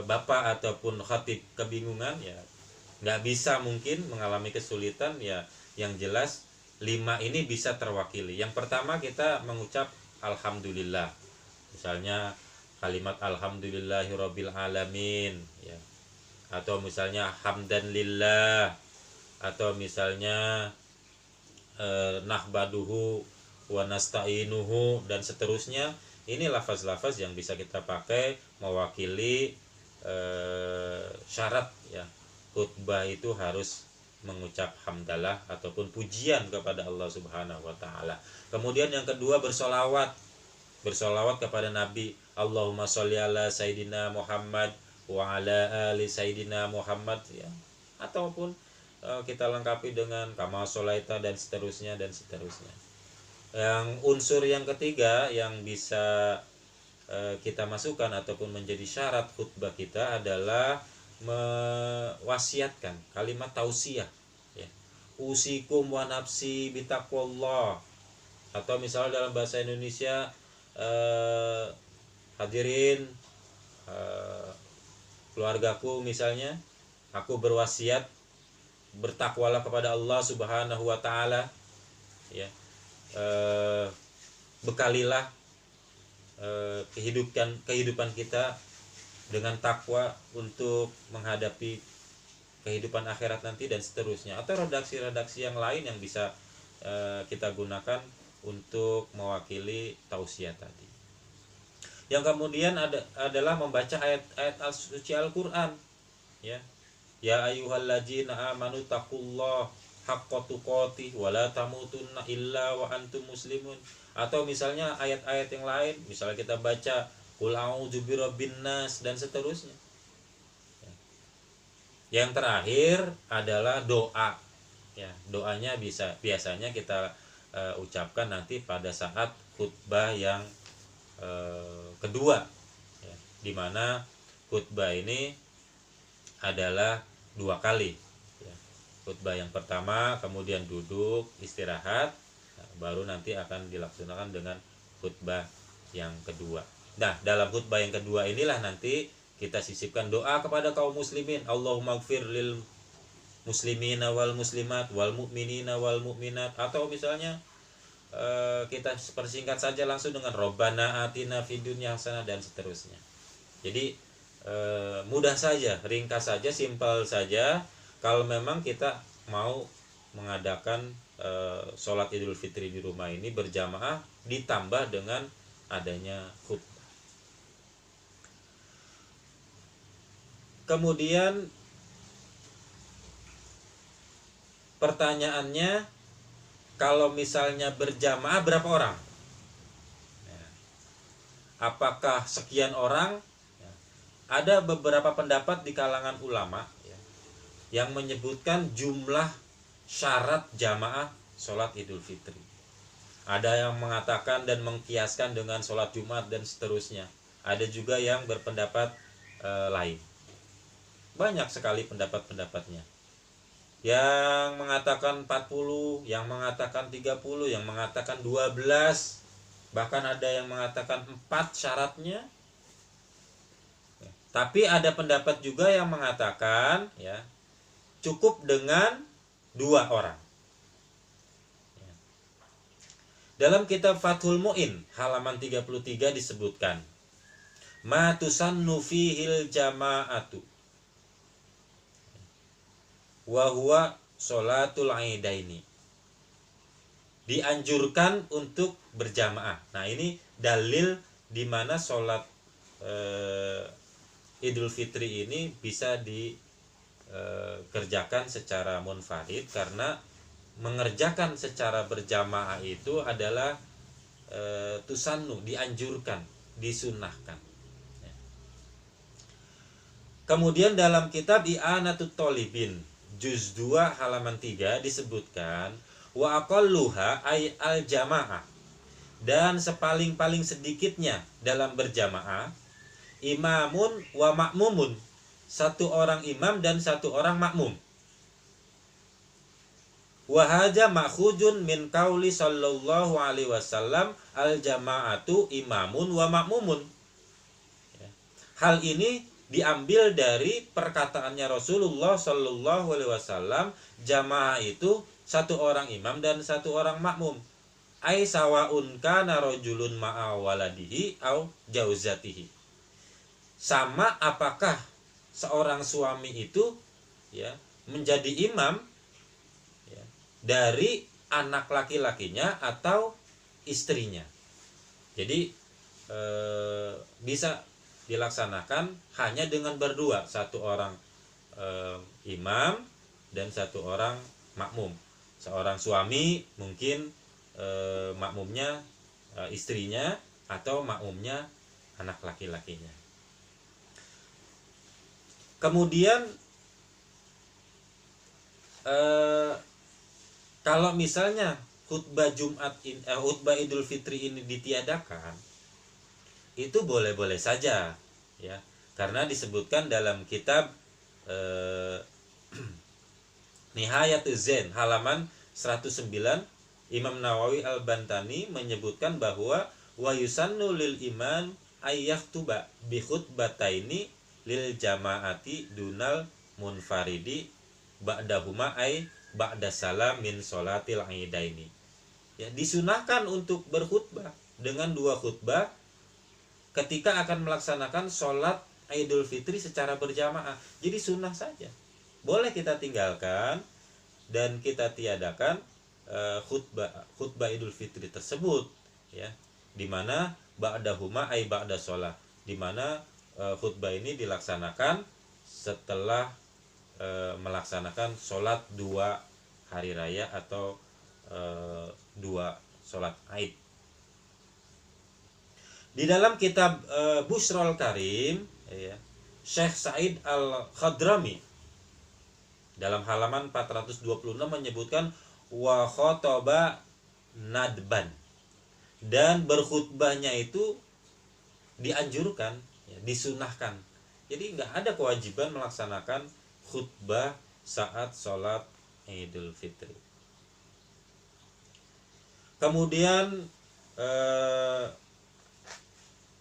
bapak ataupun khatib kebingungan ya, nggak bisa, mungkin mengalami kesulitan ya, yang jelas 5 ini bisa terwakili. Yang pertama, kita mengucap alhamdulillah, misalnya kalimat alhamdulillahirabbil alamin ya, atau misalnya hamdan lillah, atau misalnya nahbaduhu wa nasta'inuhu dan seterusnya. Ini lafaz-lafaz yang bisa kita pakai mewakili syarat ya, khutbah itu harus mengucap hamdalah ataupun pujian kepada Allah Subhanahu wa taala. Kemudian yang kedua bersolawat kepada Nabi. Allahumma sholli ala Sayyidina Muhammad wa ala ali Sayyidina Muhammad ya. Ataupun kita lengkapi dengan kama sholaita dan seterusnya dan seterusnya. Yang unsur yang ketiga yang bisa kita masukkan ataupun menjadi syarat khutbah kita adalah mewasiatkan kalimat tausiah ya. Usikum wa nafsi bitaqwallah, atau misalnya dalam bahasa Indonesia hadirin keluargaku, misalnya aku berwasiat bertakwalah kepada Allah Subhanahu wa taala ya. Bekalilah kehidupan kita dengan takwa untuk menghadapi kehidupan akhirat nanti dan seterusnya, atau redaksi-redaksi yang lain yang bisa kita gunakan untuk mewakili tausiah tadi. Yang kemudian adalah membaca ayat-ayat suci Al-Qur'an ya. Ya ayyuhalladzina amanu taqullaha haqqa tuqatih wa la tamutunna illa wa antum muslimun. Atau misalnya ayat-ayat yang lain, misalnya kita baca qul a'udzu birabbin nas dan seterusnya. Yang terakhir adalah doa ya. Doanya biasanya kita ucapkan nanti pada saat khutbah yang kedua ya, di mana khutbah ini adalah 2 kali ya. Khutbah yang pertama kemudian duduk istirahat, baru nanti akan dilaksanakan dengan khutbah yang kedua. Nah, dalam khutbah yang kedua inilah nanti kita sisipkan doa kepada kaum muslimin. Allahumma gfir lil muslimina wal muslimat wal mu'minina wal mu'minat, atau misalnya kita persingkat saja langsung dengan Rabbana atina fid dunya hasanah dan seterusnya. Jadi mudah saja, ringkas saja, simpel saja. Kalau memang kita mau mengadakan sholat Idul Fitri di rumah ini berjamaah ditambah dengan adanya khutbah. Kemudian pertanyaannya, kalau misalnya berjamaah berapa orang? Ya. Apakah sekian orang? Ya. Ada beberapa pendapat di kalangan ulama ya, yang menyebutkan jumlah syarat jamaah sholat Idul Fitri. Ada yang mengatakan dan mengkiaskan dengan sholat Jumat dan seterusnya. Ada juga yang berpendapat lain. Banyak sekali pendapat-pendapatnya. Yang mengatakan 40, yang mengatakan 30, yang mengatakan 12, bahkan ada yang mengatakan 4 syaratnya. Tapi ada pendapat juga yang mengatakan ya, cukup dengan 2 orang. Dalam kitab Fathul Mu'in halaman 33 disebutkan, ma tusannu fihil jama'atu wa huwa sholatul aidaini. Dianjurkan untuk berjamaah. Nah, ini dalil di mana sholat Idul Fitri ini bisa dikerjakan secara munfarid, karena mengerjakan secara berjamaah itu adalah tusannu, dianjurkan, disunnahkan. Kemudian dalam kitab I'anatut Thalibin juz 2 halaman 3 disebutkan wa aqalluha ay al jamaah, dan sepaling-paling sedikitnya dalam berjamaah imamun wa makmumun, 1 orang imam dan 1 orang makmum. Wa hadza ma'khudun min qauli sallallahu alaihi wasallam al jama'atu imamun wa makmumun. Hal ini diambil dari perkataannya Rasulullah sallallahu alaihi wasallam, jamaah itu 1 orang imam dan 1 orang makmum. Ai sawaun kana rajulun ma'a waladihi au jauzatihi. sama apakah seorang suami itu ya menjadi imam ya, dari anak laki-lakinya atau istrinya. Jadi bisa dilaksanakan hanya dengan berdua, satu orang imam dan satu orang makmum. Seorang suami mungkin makmumnya istrinya atau makmumnya anak laki-lakinya. Kemudian kalau misalnya khutbah Idul Fitri ini ditiadakan, itu boleh-boleh saja ya, karena disebutkan dalam kitab Nihayatuz Zain halaman 109, Imam Nawawi Al-Bantani menyebutkan bahwa wa yusannu lil iman ayyaktuba bi khutbataini lil jamaati dunal munfaridi ba'dahuma ay ba'da salam min sholatil aidaini. Ya, disunahkan untuk berkhutbah dengan dua khutbah ketika akan melaksanakan sholat Idul Fitri secara berjamaah. Jadi sunnah saja, boleh kita tinggalkan dan kita tiadakan khutbah Idul Fitri tersebut ya, dimana ba'dahuma ay ba'da sholat, dimana khutbah ini dilaksanakan setelah melaksanakan sholat dua hari raya atau dua sholat Aid. Di dalam kitab Bushrul Karim ya, Syekh Said Al-Khadrami dalam halaman 426 menyebutkan wa khotoba nadban, dan berkhutbahnya itu dianjurkan ya, disunahkan. Jadi nggak ada kewajiban melaksanakan khutbah saat sholat Idul Fitri. Kemudian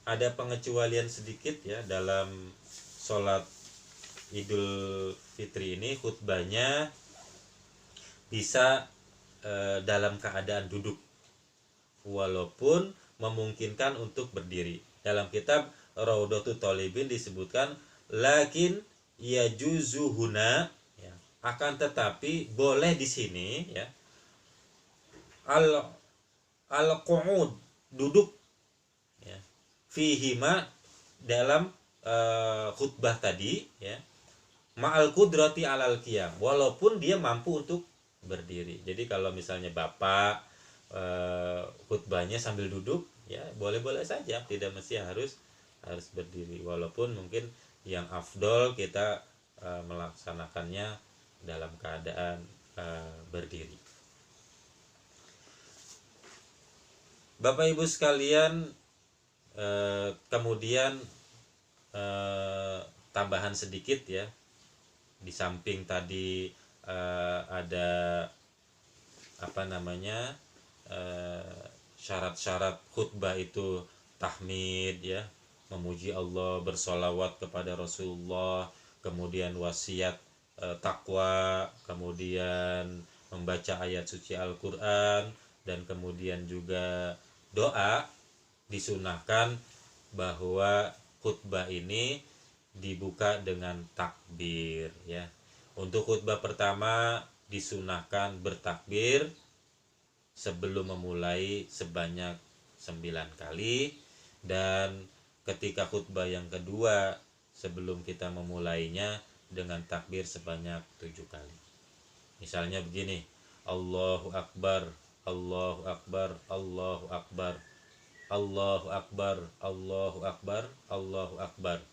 ada pengecualian sedikit ya dalam sholat Idul Fitri ini, khutbahnya bisa dalam keadaan duduk walaupun memungkinkan untuk berdiri. Dalam kitab Raudhatul Thalibin disebutkan lakin yajuzuhuna ya, akan tetapi boleh di sini ya al-qu'ud duduk ya, fihima dalam khutbah tadi ya, ma'al qudrati alal qiyam, walaupun dia mampu untuk berdiri. Jadi kalau misalnya Bapak khutbahnya sambil duduk ya boleh-boleh saja, tidak mesti harus berdiri, walaupun mungkin yang afdol kita melaksanakannya dalam keadaan berdiri. Bapak Ibu sekalian, kemudian tambahan sedikit ya, di samping tadi ada apa namanya syarat-syarat khutbah itu tahmid ya, memuji Allah, bersolawat kepada Rasulullah, kemudian wasiat takwa, kemudian membaca ayat suci Al-Quran, dan kemudian juga doa. Disunahkan bahwa khutbah ini dibuka dengan takbir ya. Untuk khutbah pertama disunahkan bertakbir sebelum memulai sebanyak 9 kali, dan ketika khutbah yang kedua sebelum kita memulainya dengan takbir sebanyak 7 kali. Misalnya begini, Allahu Akbar, Allahu Akbar, Allahu Akbar, Allahu Akbar, Allahu Akbar, Allahu Akbar,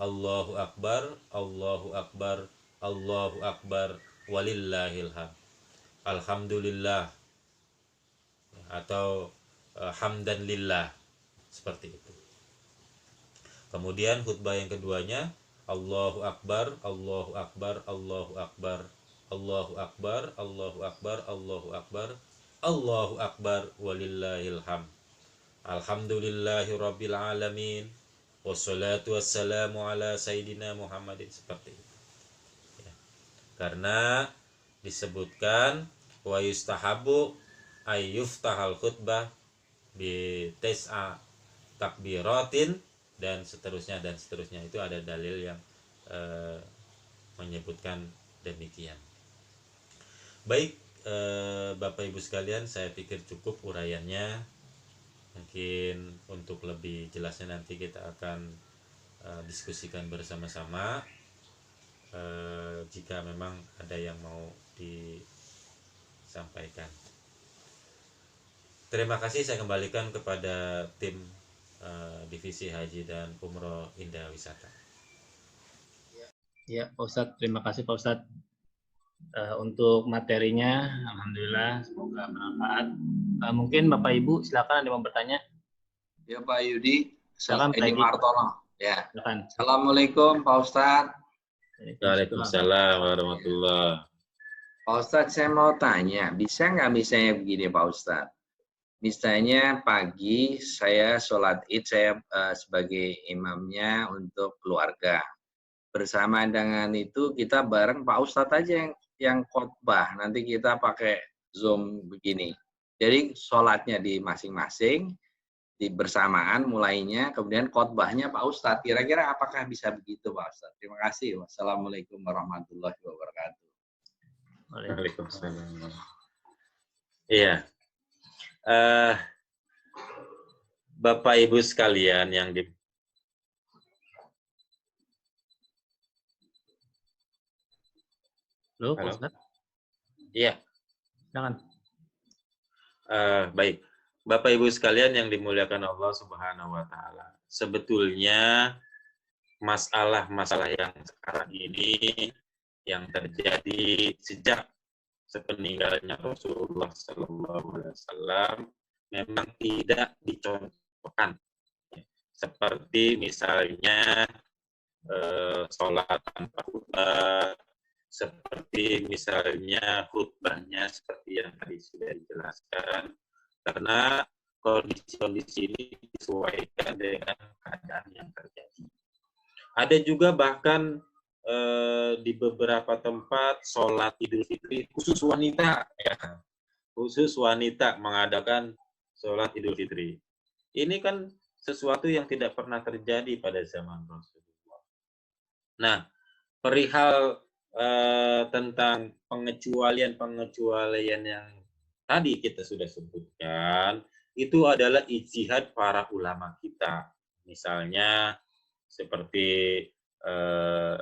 Allahu Akbar, Allahu Akbar, Allahu Akbar, walillahil hamd, alhamdulillah, atau hamdan lillah, seperti itu. Kemudian khutbah yang keduanya Allahu Akbar, Allahu Akbar, Allahu Akbar, Allahu Akbar, Allahu Akbar, Allahu Akbar, Allahu Akbar, walillahil hamd, alhamdulillahi rabbil alamin, wassalatu wassalamu ala sayyidina Muhammadin, seperti itu ya. Karena disebutkan wa yustahabu ayyuftahal khutbah bi tis'a takbiratin dan seterusnya itu ada dalil yang menyebutkan demikian. Baik, Bapak Ibu sekalian, saya pikir cukup uraiannya. Mungkin untuk lebih jelasnya nanti kita akan diskusikan bersama-sama jika memang ada yang mau disampaikan. Terima kasih, saya kembalikan kepada tim Divisi Haji dan Umroh Indah Wisata. Ya, Pak Ustadz, terima kasih Pak Ustadz untuk materinya. Alhamdulillah, semoga bermanfaat. Mungkin Bapak Ibu silakan ada yang mau bertanya. Ya Pak Yudi, Silakan, ini Pak Yudi. Martono. Ya. Silakan. Assalamualaikum Pak Ustadz. Waalaikumsalam warahmatullahi. Pak Ustadz, saya mau tanya, bisa nggak misalnya begini Pak Ustadz? Misalnya pagi saya sholat id, saya sebagai imamnya untuk keluarga. Bersama dengan itu kita bareng Pak Ustadz aja yang khotbah. Nanti kita pakai Zoom begini. Jadi sholatnya di masing-masing, di bersamaan mulainya, kemudian khotbahnya Pak Ustadz. Kira-kira apakah bisa begitu Pak Ustadz? Terima kasih. Wassalamualaikum warahmatullahi wabarakatuh. Waalaikumsalam. Iya. Bapak Ibu sekalian yang di Halo, Pak Ustadz. Iya. Silakan. Baik. Bapak Ibu sekalian yang dimuliakan Allah Subhanahu wa taala. Sebetulnya masalah-masalah yang sekarang ini yang terjadi sejak sepeninggalnya Rasulullah Sallallahu Alaihi Wasallam memang tidak dicontohkan, seperti misalnya sholat tanpa khutbah, seperti misalnya khutbahnya seperti yang tadi sudah dijelaskan, karena kondisi-kondisi ini disesuaikan dengan keadaan yang terjadi. Ada juga bahkan di beberapa tempat sholat Idul Fitri khusus wanita, ya, khusus wanita mengadakan sholat Idul Fitri. Ini kan sesuatu yang tidak pernah terjadi pada zaman Rasulullah. Nah, perihal tentang pengecualian yang tadi kita sudah sebutkan, itu adalah ijtihad para ulama kita. Misalnya seperti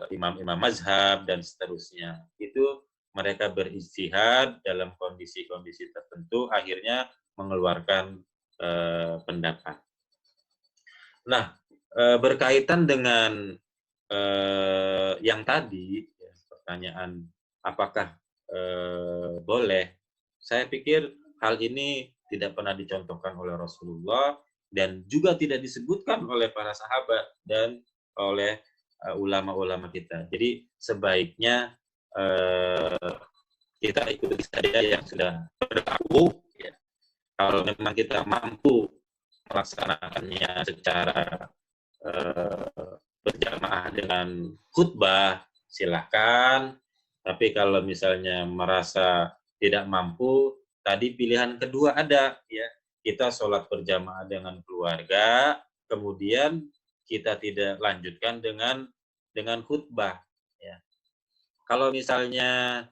imam-imam mazhab dan seterusnya. Itu mereka berijtihad dalam kondisi-kondisi tertentu, akhirnya mengeluarkan pendapat. Nah, berkaitan dengan yang tadi, pertanyaan apakah boleh, saya pikir hal ini tidak pernah dicontohkan oleh Rasulullah dan juga tidak disebutkan oleh para sahabat dan oleh ulama-ulama kita. Jadi sebaiknya kita ikuti saja yang sudah berlaku. Ya. Kalau memang kita mampu melaksanakannya secara berjamaah dengan khutbah, silahkan. Tapi kalau misalnya merasa tidak mampu, tadi pilihan kedua ada, ya, kita sholat berjamaah dengan keluarga, kemudian kita tidak lanjutkan dengan khutbah. Ya. Kalau misalnya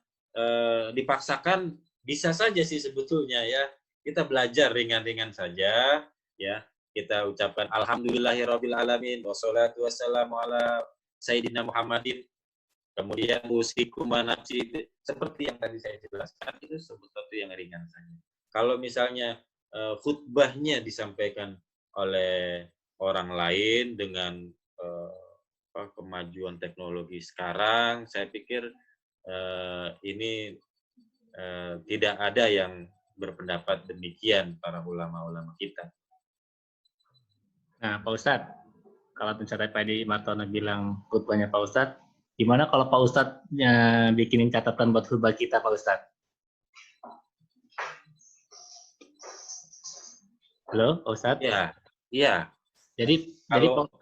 dipaksakan, bisa saja sih sebetulnya, ya, kita belajar ringan-ringan saja, ya. Kita ucapkan alhamdulillahirabbil alamin wassalatu wassalamu ala sayyidina Muhammadin. Kemudian usikum wa nafsi, seperti yang tadi saya jelaskan, itu sesuatu yang ringan saja. Kalau misalnya khutbahnya disampaikan oleh orang lain dengan kemajuan teknologi sekarang, saya pikir ini tidak ada yang berpendapat demikian para ulama-ulama kita. Nah, Pak Ustadz, kalau misalnya tadi Martono bilang khutbahnya Pak Ustadz, gimana kalau Pak Ustadz bikinin catatan buat khutbah kita, Pak Ustadz? Halo, Pak Ustadz? Ya, iya. Jadi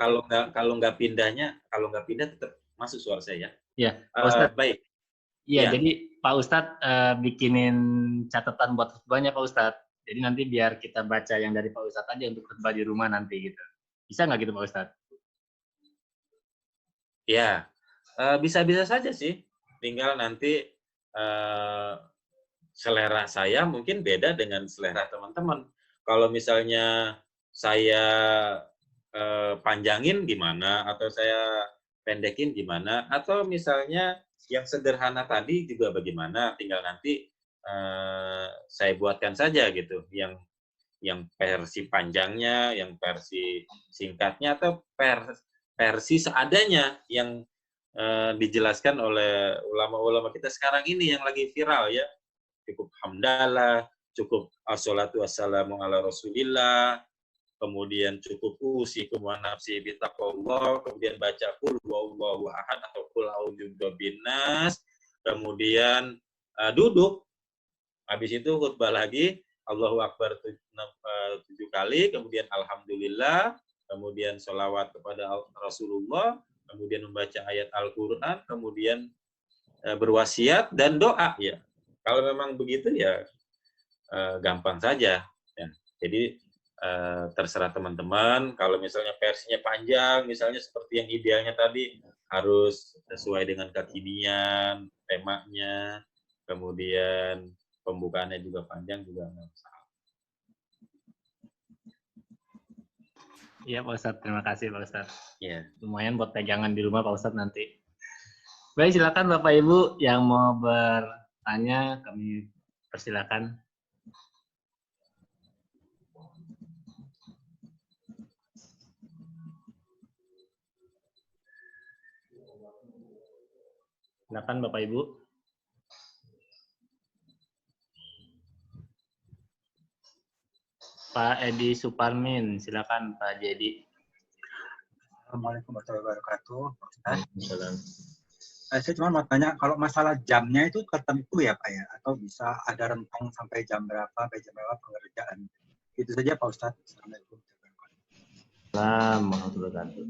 kalau nggak pindah tetap masuk suara saya. Ya, Pak Ustadz. Baik. Iya, ya. Jadi Pak Ustadz bikinin catatan buat khutbahnya Pak Ustadz. Jadi nanti biar kita baca yang dari Pak Ustadz aja untuk khutbah di rumah nanti gitu. Bisa nggak gitu Pak Ustadz? Ya, bisa-bisa saja sih. Tinggal nanti selera saya mungkin beda dengan selera teman-teman. Kalau misalnya saya panjangin gimana, atau saya pendekin gimana, atau misalnya yang sederhana tadi juga bagaimana, tinggal nanti saya buatkan saja gitu, yang versi panjangnya, yang versi singkatnya, atau versi seadanya yang dijelaskan oleh ulama-ulama kita sekarang ini yang lagi viral ya. Cukup hamdalah, cukup assalatu wassalamu ala rasulillah, kemudian cukup usikum wa nafsi bitaqwallah, kemudian baca qul huwallahu ahad atau qul a'udzu birabbinas, kemudian duduk. Habis itu khutbah lagi, Allahu Akbar 7 kali, kemudian Alhamdulillah, kemudian sholawat kepada Rasulullah, kemudian membaca ayat Al-Quran, kemudian berwasiat dan doa ya. Kalau memang begitu ya gampang saja. Ya. Jadi terserah teman-teman. Kalau misalnya versinya panjang, misalnya seperti yang idealnya tadi, harus sesuai dengan kekinian, temanya, kemudian pembukaannya juga panjang juga nggak masalah. Iya Pak Ustadz, terima kasih Pak Ustadz. Ya. Lumayan buat pegangan di rumah Pak Ustadz nanti. Baik, silakan Bapak Ibu yang mau bertanya, kami persilakan. Silakan Bapak Ibu. Pak Edi Suparmin, silakan Pak Jadi. Assalamualaikum warahmatullahi wabarakatuh. Saya cuma mau tanya, kalau masalah jamnya itu tertentu ya Pak ya? Atau bisa ada rentang sampai jam berapa pengerjaan? Itu saja Pak Ustadz. Assalamualaikum warahmatullahi wabarakatuh.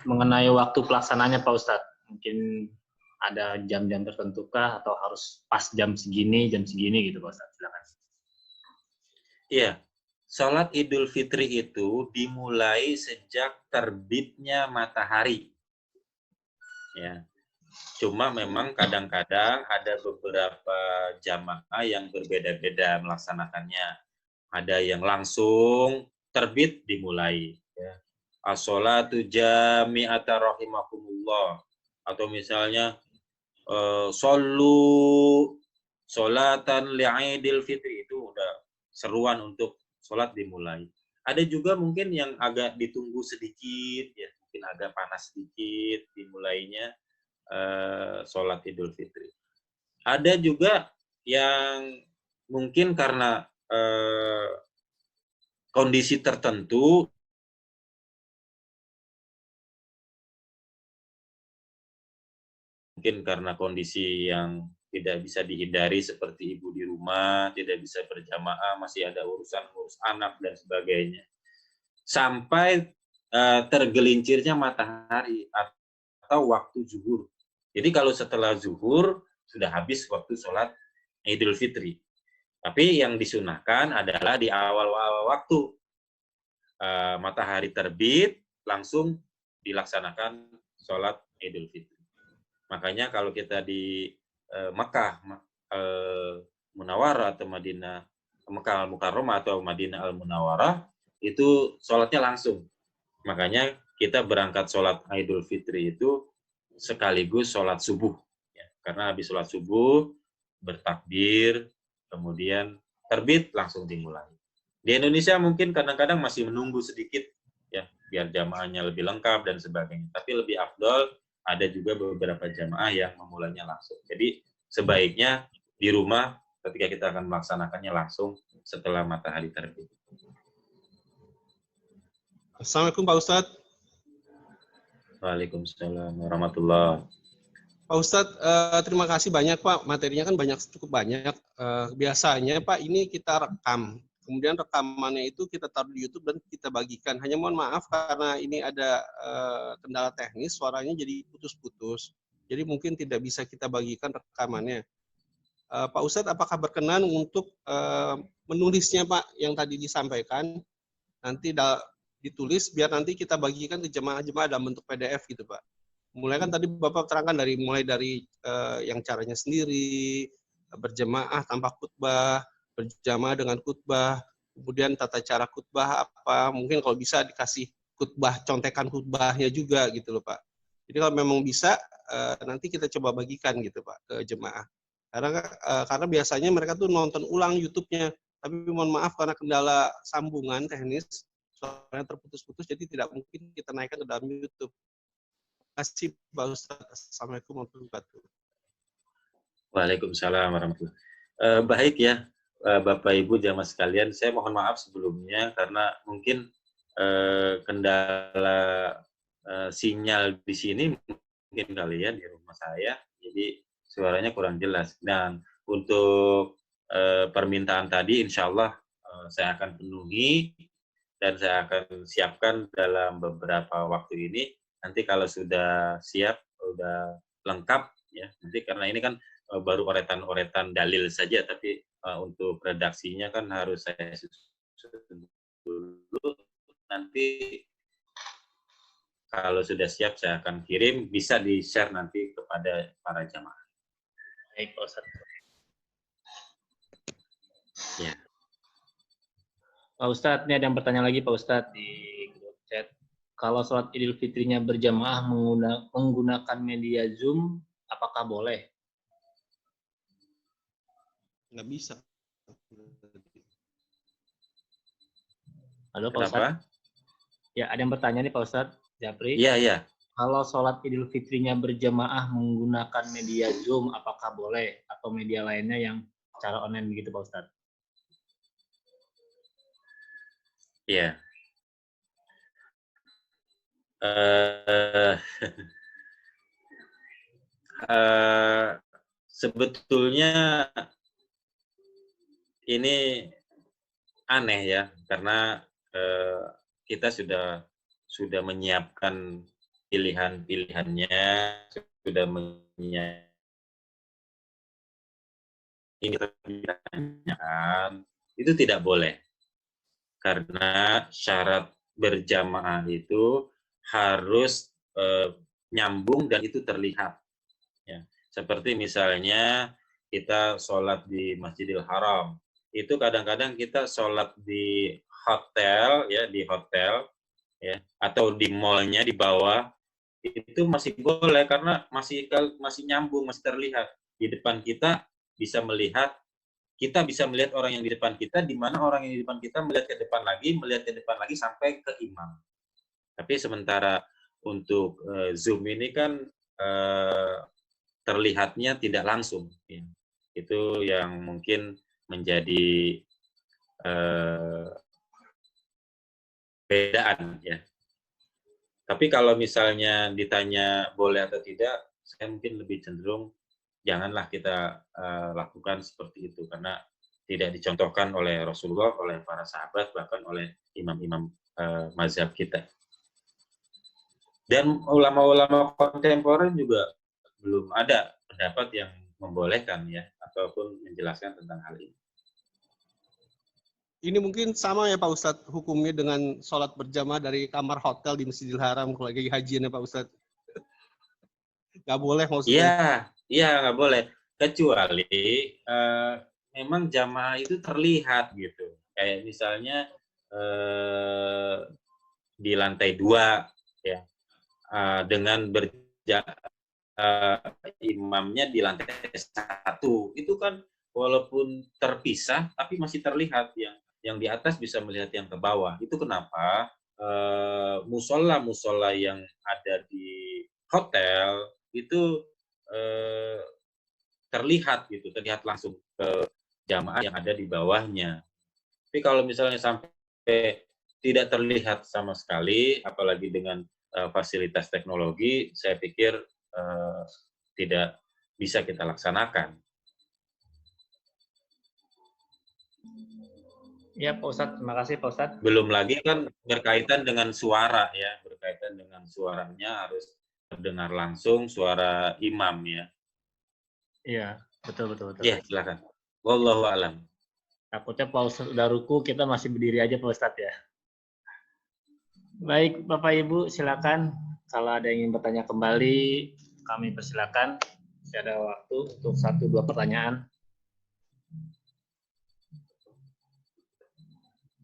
Mengenai waktu pelaksananya Pak Ustadz, mungkin ada jam-jam tertentu kah atau harus pas jam segini gitu Pak Ustadz? Silakan. Iya, sholat Idul Fitri itu dimulai sejak terbitnya matahari. Ya, cuma memang kadang-kadang ada beberapa jamaah yang berbeda-beda melaksanakannya. Ada yang langsung terbit dimulai. Ya. As-sholatu jami'ata rahimakumullah. Atau misalnya shollu sholatan li'idil fitri, itu udah seruan untuk sholat dimulai. Ada juga mungkin yang agak ditunggu sedikit, ya mungkin agak panas sedikit dimulainya sholat Idul Fitri. Ada juga yang mungkin karena kondisi tertentu, mungkin karena kondisi yang tidak bisa dihindari seperti ibu di rumah, tidak bisa berjamaah, masih ada urusan ngurus anak dan sebagainya. Sampai tergelincirnya matahari atau waktu zuhur. Jadi kalau setelah zuhur sudah habis waktu sholat Idul Fitri. Tapi yang disunahkan adalah di awal-awal waktu matahari terbit langsung dilaksanakan sholat Idul Fitri. Makanya kalau kita di Mekah Munawwarah atau Madinah, Mekah Al-Mukarramah atau Madinah Al-Munawwarah, itu sholatnya langsung. Makanya kita berangkat sholat Idul Fitri itu sekaligus sholat subuh. Ya, karena habis sholat subuh, bertakbir, kemudian terbit langsung dimulai. Di Indonesia mungkin kadang-kadang masih menunggu sedikit, ya biar jamaahnya lebih lengkap dan sebagainya. Tapi lebih afdol, ada juga beberapa jamaah yang memulainya langsung. Jadi sebaiknya di rumah ketika kita akan melaksanakannya langsung setelah matahari terbit. Assalamualaikum Pak Ustadz. Waalaikumsalam warahmatullahi. Pak Ustadz, terima kasih banyak Pak. Materinya kan cukup banyak. Biasanya Pak ini kita rekam. Kemudian rekamannya itu kita taruh di YouTube dan kita bagikan. Hanya mohon maaf karena ini ada kendala teknis, suaranya jadi putus-putus. Jadi mungkin tidak bisa kita bagikan rekamannya. Pak Ustadz, apakah berkenan untuk menulisnya Pak yang tadi disampaikan? Nanti ditulis biar nanti kita bagikan ke jemaah-jemaah dalam bentuk PDF gitu Pak. Mulai kan tadi Bapak terangkan mulai dari yang caranya sendiri, berjemaah tanpa khutbah, berjamaah dengan khutbah, kemudian tata cara khutbah apa, mungkin kalau bisa dikasih khutbah, contekan khutbahnya juga gitu loh Pak. Jadi kalau memang bisa nanti kita coba bagikan gitu Pak ke jemaah. Karena biasanya mereka tuh nonton ulang YouTube-nya, tapi mohon maaf karena kendala sambungan teknis, suaranya terputus-putus, jadi tidak mungkin kita naikkan ke dalam YouTube. Terima kasih Pak Ustadz. Assalamualaikum warahmatullahi wabarakatuh. Waalaikumsalam warahmatullahi baik ya, Bapak Ibu jamaah sekalian, saya mohon maaf sebelumnya karena mungkin kendala sinyal di sini mungkin kalian di rumah saya, jadi suaranya kurang jelas. Dan untuk permintaan tadi, insya Allah saya akan penuhi dan saya akan siapkan dalam beberapa waktu ini. Nanti kalau sudah siap, sudah lengkap ya. Nanti karena ini kan baru oretan-oretan dalil saja, tapi untuk redaksinya kan harus saya susun dulu. Nanti kalau sudah siap saya akan kirim, bisa di-share nanti kepada para jamaah. Baik, Pak Ustadz. Ya. Pak Ustadz, ini ada yang bertanya lagi Pak Ustadz di grup chat. Kalau sholat Idul Fitrinya berjamaah menggunakan media Zoom, apakah boleh? Nggak bisa. Halo Pak Kenapa? Ustadz. Ya, ada yang bertanya nih Pak Ustadz Japri. Iya, iya. Kalau sholat Idul Fitrinya berjamaah menggunakan media Zoom, apakah boleh? Atau media lainnya yang secara online begitu Pak Ustadz? Iya. Sebetulnya ini aneh ya, karena kita sudah menyiapkan pilihan-pilihannya, sudah menyiapkan ini pertanyaan, itu tidak boleh. Karena syarat berjamaah itu harus nyambung dan itu terlihat. Ya. Seperti misalnya kita sholat di Masjidil Haram, itu kadang-kadang kita sholat di hotel ya, atau di mallnya di bawah, itu masih boleh karena masih nyambung, masih terlihat. Di depan kita bisa melihat orang yang di depan kita, di mana orang yang di depan kita melihat ke depan lagi sampai ke imam. Tapi sementara untuk Zoom ini kan terlihatnya tidak langsung. Ya. Itu yang mungkin menjadi bedaan ya. Tapi kalau misalnya ditanya boleh atau tidak, saya mungkin lebih cenderung janganlah kita lakukan seperti itu, karena tidak dicontohkan oleh Rasulullah, oleh para sahabat, bahkan oleh imam-imam mazhab kita. Dan ulama-ulama kontemporer juga belum ada pendapat yang membolehkan ya, ataupun menjelaskan tentang hal ini. Ini mungkin sama ya Pak Ustadz, hukumnya dengan sholat berjamaah dari kamar hotel di Masjidil Haram kalau lagi hajian ya Pak Ustadz. Nggak boleh maksudnya. Iya, nggak boleh. Kecuali memang jamaah itu terlihat gitu. Kayak misalnya di lantai 2 ya, dengan imamnya di lantai 1, itu kan walaupun terpisah tapi masih terlihat, yang di atas bisa melihat yang ke bawah. Itu kenapa musola yang ada di hotel itu terlihat langsung ke jamaah yang ada di bawahnya. Tapi kalau misalnya sampai tidak terlihat sama sekali, apalagi dengan fasilitas teknologi, saya pikir tidak bisa kita laksanakan. Ya Pak Ustadz, terima kasih Pak Ustadz. Belum lagi kan berkaitan dengan suara ya, berkaitan dengan suaranya harus terdengar langsung suara imam ya. Iya, betul. Iya, silakan. Wallahu a'lam. Takutnya Pak Ustadz udah ruku, kita masih berdiri aja Pak Ustadz ya. Baik, Bapak Ibu, silakan. Kalau ada yang ingin bertanya kembali, kami persilakan. Masih ada waktu untuk 1-2 pertanyaan.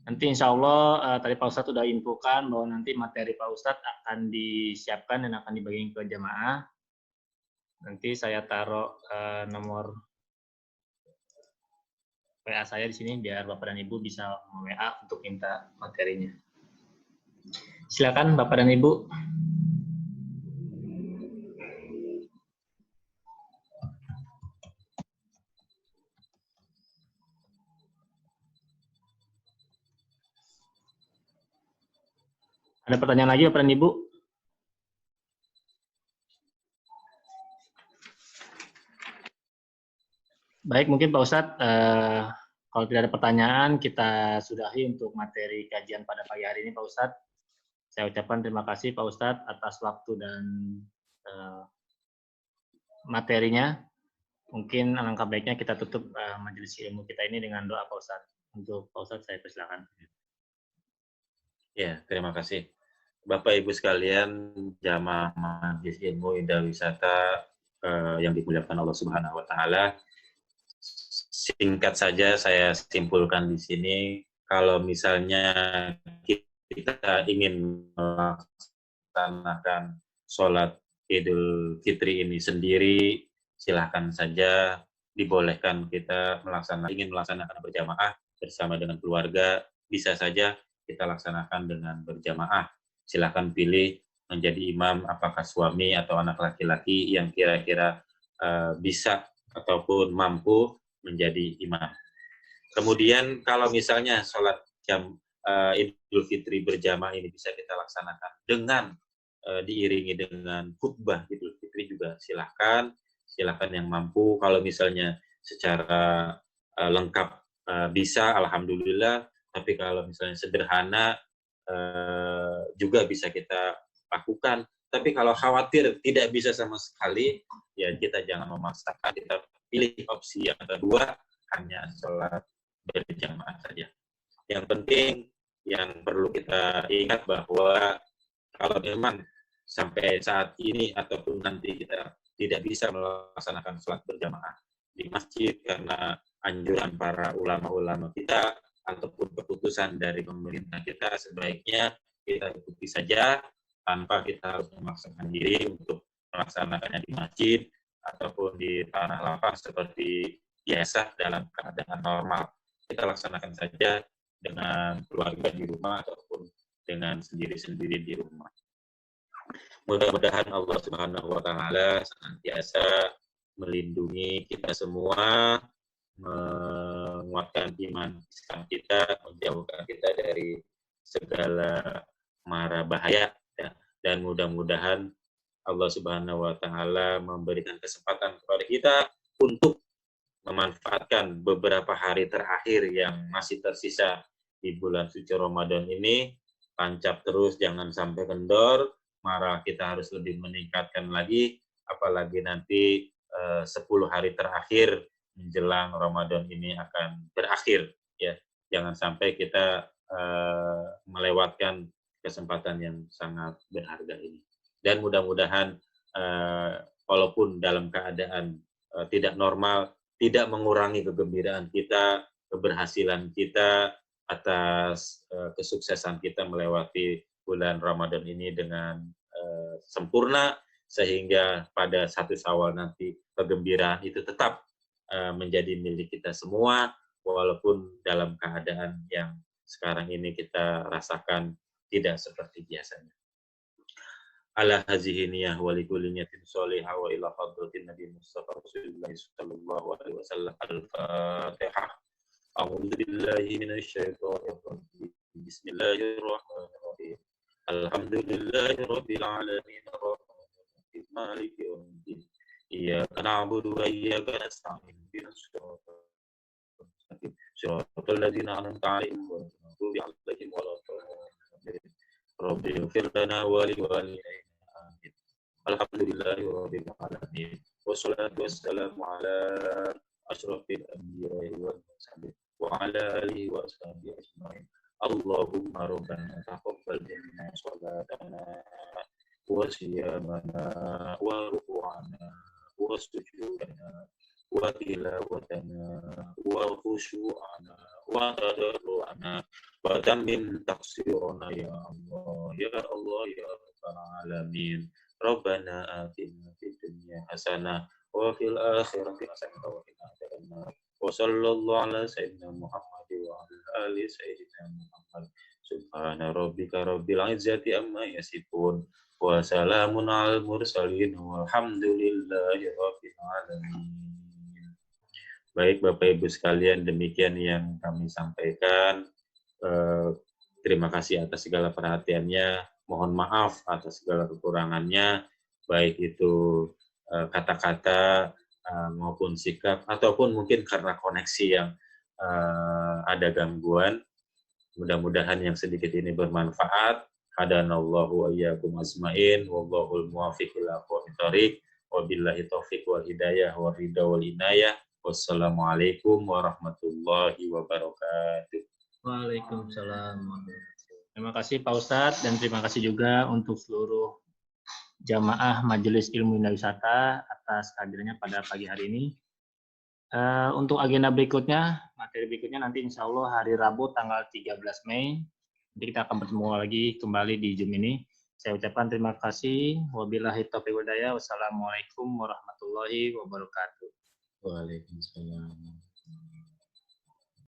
Nanti insya Allah tadi Pak Ustadz sudah infokan bahwa nanti materi Pak Ustadz akan disiapkan dan akan dibagikan ke jamaah. Nanti saya taruh nomor WA saya di sini biar Bapak dan Ibu bisa WA untuk minta materinya. Silakan Bapak dan Ibu. Ada pertanyaan lagi Bapak dan Ibu? Baik, mungkin Pak Ustadz, kalau tidak ada pertanyaan, kita sudahi untuk materi kajian pada pagi hari ini Pak Ustadz. Saya ucapkan terima kasih Pak Ustadz atas waktu dan materinya. Mungkin alangkah baiknya kita tutup majelis ilmu kita ini dengan doa Pak Ustadz. Untuk Pak Ustadz saya persilakan. Ya, terima kasih. Bapak Ibu sekalian, jamaah Majelis Ilmu Indah Wisata yang dimuliakan Allah Subhanahu wa taala. Singkat saja saya simpulkan di sini, kalau misalnya kita ingin melaksanakan sholat Idul Fitri ini sendiri, silahkan saja, dibolehkan kita ingin melaksanakan berjamaah bersama dengan keluarga, bisa saja kita laksanakan dengan berjamaah. Silahkan pilih menjadi imam apakah suami atau anak laki-laki yang kira-kira bisa ataupun mampu menjadi imam. Kemudian kalau misalnya sholat Idul Fitri berjamaah ini bisa kita laksanakan dengan diiringi dengan khutbah Idul Fitri juga silahkan yang mampu. Kalau misalnya secara lengkap bisa, alhamdulillah. Tapi kalau misalnya sederhana juga bisa kita lakukan. Tapi kalau khawatir tidak bisa sama sekali, ya kita jangan memaksakan, kita pilih opsi yang kedua, hanya sholat berjamaah saja. Yang penting, yang perlu kita ingat bahwa kalau memang sampai saat ini ataupun nanti kita tidak bisa melaksanakan sholat berjamaah di masjid karena anjuran para ulama-ulama kita ataupun keputusan dari pemerintah kita, sebaiknya kita ikuti saja tanpa kita harus memaksakan diri untuk melaksanakannya di masjid ataupun di tanah lapang seperti biasa dalam keadaan normal. Kita laksanakan saja dengan keluarga di rumah ataupun dengan sendiri-sendiri di rumah. Mudah-mudahan Allah Subhanahu wa taala senantiasa melindungi kita semua, menguatkan iman Islam kita, menjauhkan kita dari segala mara bahaya, ya. Dan mudah-mudahan Allah Subhanahu wa taala memberikan kesempatan kepada kita untuk memanfaatkan beberapa hari terakhir yang masih tersisa di bulan suci Ramadan ini. Tancap terus, jangan sampai kendor, malah kita harus lebih meningkatkan lagi, apalagi nanti 10 hari terakhir menjelang Ramadan ini akan berakhir, ya. Jangan sampai kita melewatkan kesempatan yang sangat berharga ini. Dan mudah-mudahan walaupun dalam keadaan tidak normal, tidak mengurangi kegembiraan kita, keberhasilan kita atas kesuksesan kita melewati bulan Ramadan ini dengan sempurna, sehingga pada 1 Syawal nanti kegembiraan itu tetap menjadi milik kita semua, walaupun dalam keadaan yang sekarang ini kita rasakan tidak seperti biasanya. Ala hazihi niyah wa likulli niyatin sholihah wa ila hadratin Nabi Mustafa Rasulullah sallallahu alaihi wasallam. Al-Fatihah. A'udzu billahi minasy syaithanir rajim. Bismillahirrahmanirrahim. Alhamdulillahirabbil alamin arrahmanirrahim maliki yaumiddin. Iyyaka na'budu wa iyyaka nasta'in. Ihdinas siratal ladzina an'amta 'alaihim ghairil maghdubi 'alaihim waladdallin. Rabbi ighfir lana wa liwalidayna. Amin. Alhamdulillahirabbil alamin. Wassalatu wassalamu ala asyrafil anbiya'i wal mursalin wa ala alihi wa sahbihi ajma'in. Allahumma rabbana taqabbal minna sholatana wa siyamana wa ruku'ana wa sujudana wa tilawatana wa khusyu'ana wa tadarru'ana wa tammin taqsirana ya Allah ya rabbal alamin. Rabbana atina fid dunya hasanah wa fil akhirati hasanah wa qina adzabannar. Wa sallallahu ala sayyidina Muhammad wa ala ali sayyidina Muhammad. Subhana rabbika rabbil izzati amma yasifun wa salamun alal mursalin walhamdulillahi rabbil alamin. Baik Bapak Ibu sekalian, demikian yang kami sampaikan. Terima kasih atas segala perhatiannya. Mohon maaf atas segala kekurangannya, baik itu kata-kata maupun sikap, ataupun mungkin karena koneksi yang ada gangguan. Mudah-mudahan yang sedikit ini bermanfaat. Hadanallahu wa iyyakum ajmain, wallahul muwaffiq ila aqwamit thoriq, wabillahi taufiq wal hidayah wal ridha wal inayah. Wassalamualaikum warahmatullahi wabarakatuh. Waalaikumsalam. Terima kasih Pak Ustadz, dan terima kasih juga untuk seluruh jamaah Majelis Ilmu Indah Wisata atas kehadirannya pada pagi hari ini. Untuk agenda berikutnya, materi berikutnya nanti insya Allah hari Rabu tanggal 13 Mei. Nanti kita akan bertemu lagi kembali di Zoom ini. Saya ucapkan terima kasih. Wabillahi taufiq wal hidayah. Wassalamualaikum warahmatullahi wabarakatuh. Waalaikumsalam.